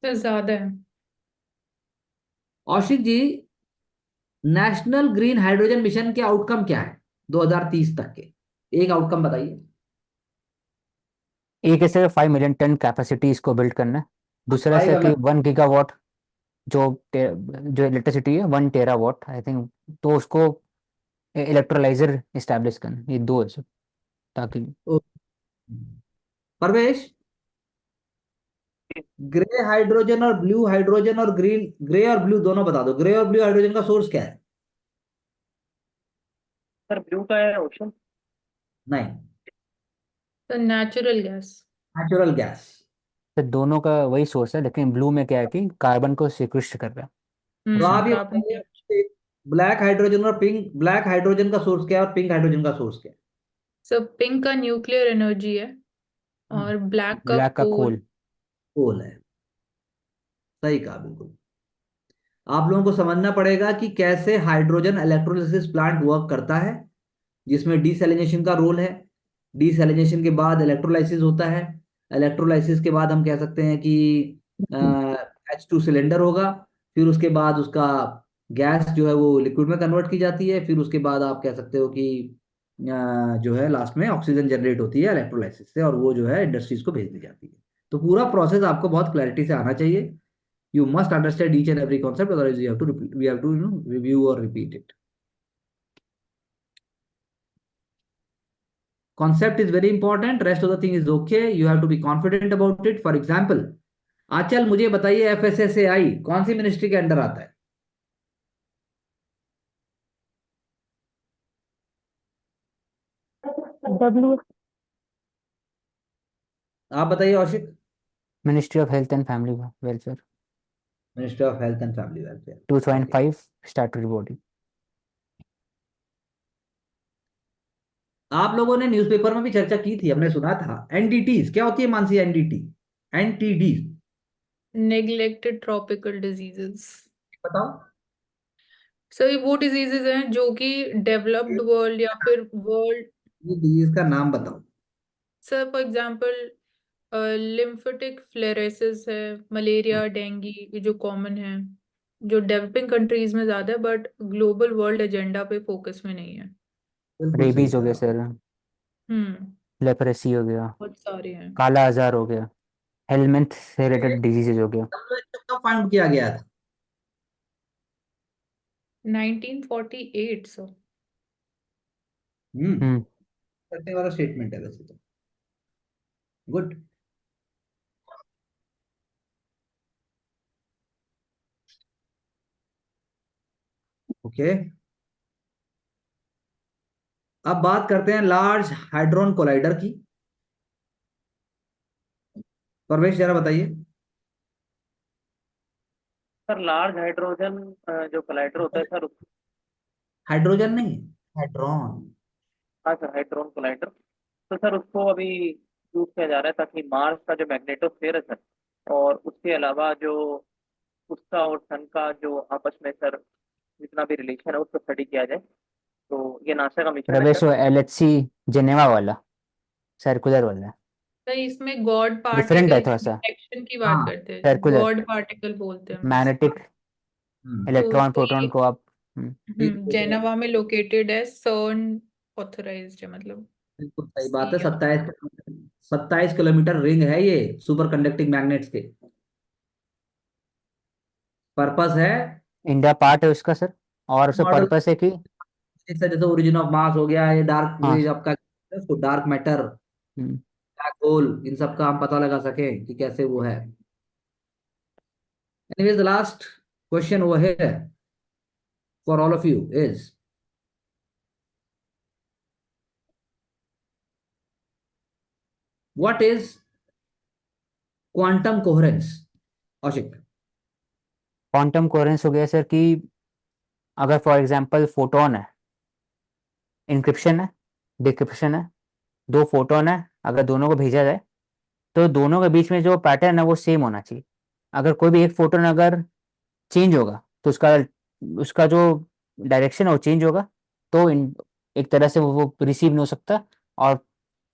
सर ज्यादा है। औशिक जी, नेशनल ग्रीन हाइड्रोजन मिशन के आउटकम क्या है 2030 तक के? एक आउटकम बताइए। एक ऐसे 5 मिलियन टन कैपेसिटी इसको बिल्ड करना है। दूसरा ऐसा फाइव कि एम 1 गीगावाट जो जो इलेक्ट्रिसिटी है 1 टेरावाट आई थिंक, तो उसको इलेक्ट्रोलाइजर इस्टेब्लिश करना। ये दो है सब, ताकि एल। परवेश, ग्रे हाइड्रोजन और ब्लू हाइड्रोजन और ग्रीन, ग्रे और ब्लू दोनों बता दो। ग्रे और ब्लू हाइड्रोजन का सोर्स क्या है? सर ब्लू का है ऑप्शन। नहीं, sir natural gas. Natural gas. तो दोनों का वही सोर्स है, लेकिन ब्लू में क्या है कि कार्बन को सीक्वेस्ट कर रहा है तो उसमें। आप ये कार्बन कैप्चर। बताइए, ब्लैक हाइड्रोजन और पिंक, ब्लैक हाइड्रोजन का सोर्स क्या है और पिंक हाइड्रोजन का सोर्स क्या है? सर पिंक का न्यूक्लियर एनर्जी है और ब्लैक का ब्लैक का कोल। कोल। कोल है। सही कहा बिल्कुल। आप लोगों को समझना पड़ेगा कि कैसे हाइड्रोजन इलेक्ट्रोलिसिस प्लांट वर्क करता है, जिसमें डीसैलिनेशन का रोल है। डीसैलिनेशन के बाद इलेक्ट्रोलाइसिस होता है। इलेक्ट्रोलाइसिस के बाद हम कह सकते हैं कि H2 सिलेंडर होगा। फिर उसके बाद उसका गैस जो है वो लिक्विड में कन्वर्ट की जाती है। फिर उसके बाद आप कह सकते हो कि जो है लास्ट में ऑक्सीजन जनरेट होती है इलेक्ट्रोलाइसिस से, और वो जो है इंडस्ट्रीज को भेज दी जाती है। तो पूरा प्रोसेस आपको बहुत क्लैरिटी से आना चाहिए। You must understand each and every concept, otherwise we have to review or repeat it. Concept is very important. Rest of the thing is okay. You have to be confident about it. For example, आचल मुझे बताइए FSSAI कौन सी ministry के under आता है? W. आप बताइए Aushik. Ministry of health and family welfare. Ministry of health and family welfare. Two thousand okay. Five statutory body. आप लोगों ने न्यूज़पेपर में भी चर्चा की थी, हमने सुना था। एनडीटीज क्या होती है Mansi? NDT, NTD neglected tropical diseases. बताओ। सर ये वो डिजीजेस हैं जो कि डेवलप्ड वर्ल्ड या फिर वर्ल्ड। ये डिजीज का नाम बताओ। सर फॉर एग्जांपल लिम्फेटिक फ्लेरेसिस है, मलेरिया, डेंगू, ये जो कॉमन है, जो डेवलपिंग कंट्रीज में ज्यादा है बट ग्लोबल वर्ल्ड एजेंडा पे फोकस में नहीं है। बिल्कुल सही रेबीज हो गया कहा। सर, हम्म। लेप्रेसी हो गया, बहुत सारे हैं। काला आजार हो गया, हेलमेंथ से रिलेटेड डिजीजेज हो गया। कब फाउंड किया गया था? 1948 सर। करने वाला स्टेटमेंट है वैसे तो। गुड। ओके, अब बात करते हैं लार्ज हाइड्रोन कोलाइडर की। परवेश जरा बताइए। सर लार्ज हाइड्रोजन जो कोलाइडर होता है सर, हाइड्रोजन नहीं, हाइड्रोन। हाँ सर हाइड्रोन कोलाइडर। तो सर उसको अभी यूज किया जा रहा है ताकि मार्स का जो मैग्नेटोस्फीयर है सर, और उसके अलावा जो उसका और सन का जो आपस में सर जितना भी रिलेशन है उसको स्टडी किया जाए। तो ये नासा का मिशन है प्रवेश सर। वो LHC जेनेवा वाला सर्कुलर वाला है, सर इसमें गॉड डिफरेंट है पार्टिकल थोड़ा सा। इंटरेक्शन की बात हाँ, करते हैं, सर्कुलर गॉड पार्टिकल बोलते हैं हम इसे। मैग्नेटिक हम्म, तो इलेक्ट्रॉन उसको प्रोटॉन ये को आप जेनेवा में लोकेटेड है, सर्न ऑथराइज्ड है मतलब। बिल्कुल सही बात है। CR 27 किलोमीटर रिंग है ये सुपर कंडक्टिंग मैग्नेट्स के। पर्पस है इंडिया पार्ट है उसका सर, और उसका मॉडल, पर्पस है कि जैसे ओरिजिन ऑफ मास हो गया, ये डार्क हाँ। वेव आपका, उसको डार्क मैटर, हम्म, ब्लैक होल, इन सब का हम पता लगा सके कि कैसे वो है। एनीवेज, द लास्ट क्वेश्चन वो है for all of you is, what is quantum coherence? Aushik. Quantum coherence हो गया सर कि अगर फॉर एग्जांपल फोटोन है, इंक्रिप्शन है, डिक्रिप्शन है, दो फोटोन है, अगर दोनों को भेजा जाए तो दोनों के बीच में जो पैटर्न है वो सेम होना चाहिए। अगर कोई भी एक फोटोन अगर चेंज होगा तो उसका उसका जो डायरेक्शन है वो चेंज होगा, तो एक तरह से वो रिसीव नहीं हो सकता और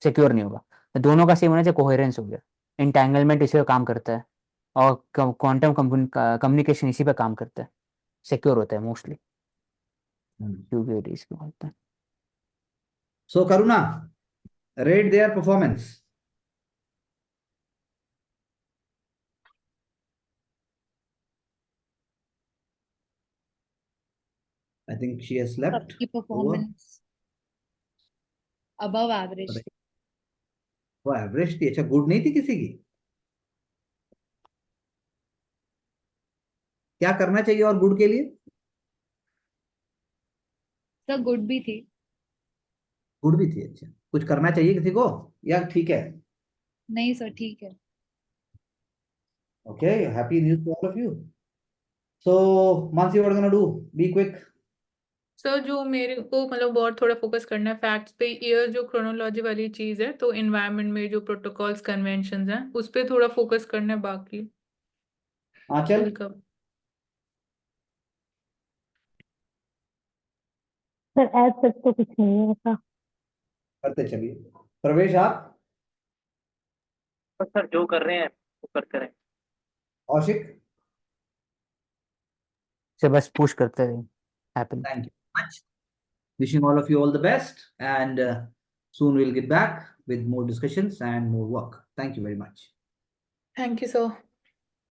सिक्योर नहीं होगा। तो दोनों का सेम होना चाहिए, कोहेरेंस हो गया। इंटैंगलमेंट इसी पे काम करता है, और क्वांटम कम्युनिकेशन इसी पे काम करता है, सिक्योर होता है मोस्टली, क्योंकि इसको बोलते हैं। So Karuna, rate their performance. I think she has slept. सबकी परफॉर्मेंस अबव एवरेज। वो एवरेज थी? अच्छा, गुड नहीं थी किसी की? क्या करना चाहिए और गुड के लिए? सर गुड भी थी। गुड भी थी? अच्छा, कुछ करना चाहिए किसी को या ठीक है? नहीं सर ठीक है। Okay, happy news to all of you. So Mansi, what gonna do? Be quick. Sir जो मेरे को मतलब बहुत थोड़ा फोकस करना है फैक्ट्स पे, ईयर जो क्रोनोलॉजी वाली चीज है, तो इन्वायरमेंट में जो प्रोटोकॉल्स कन्वेंशंस हैं उस पे थोड़ा फोकस करना है, बाकी Aanchal, will cover. Sir as such तो कुछ नहीं है ऐसा। करते चलिए। प्रवेश आप? बस सर जो कर रहे हैं वो करते रहें। औशिक? से बस पुश करते रहे, happen. Thank you much. Wishing all of you all the best, and soon we'll get back with more discussions and more work. Thank you very much. Thank you sir.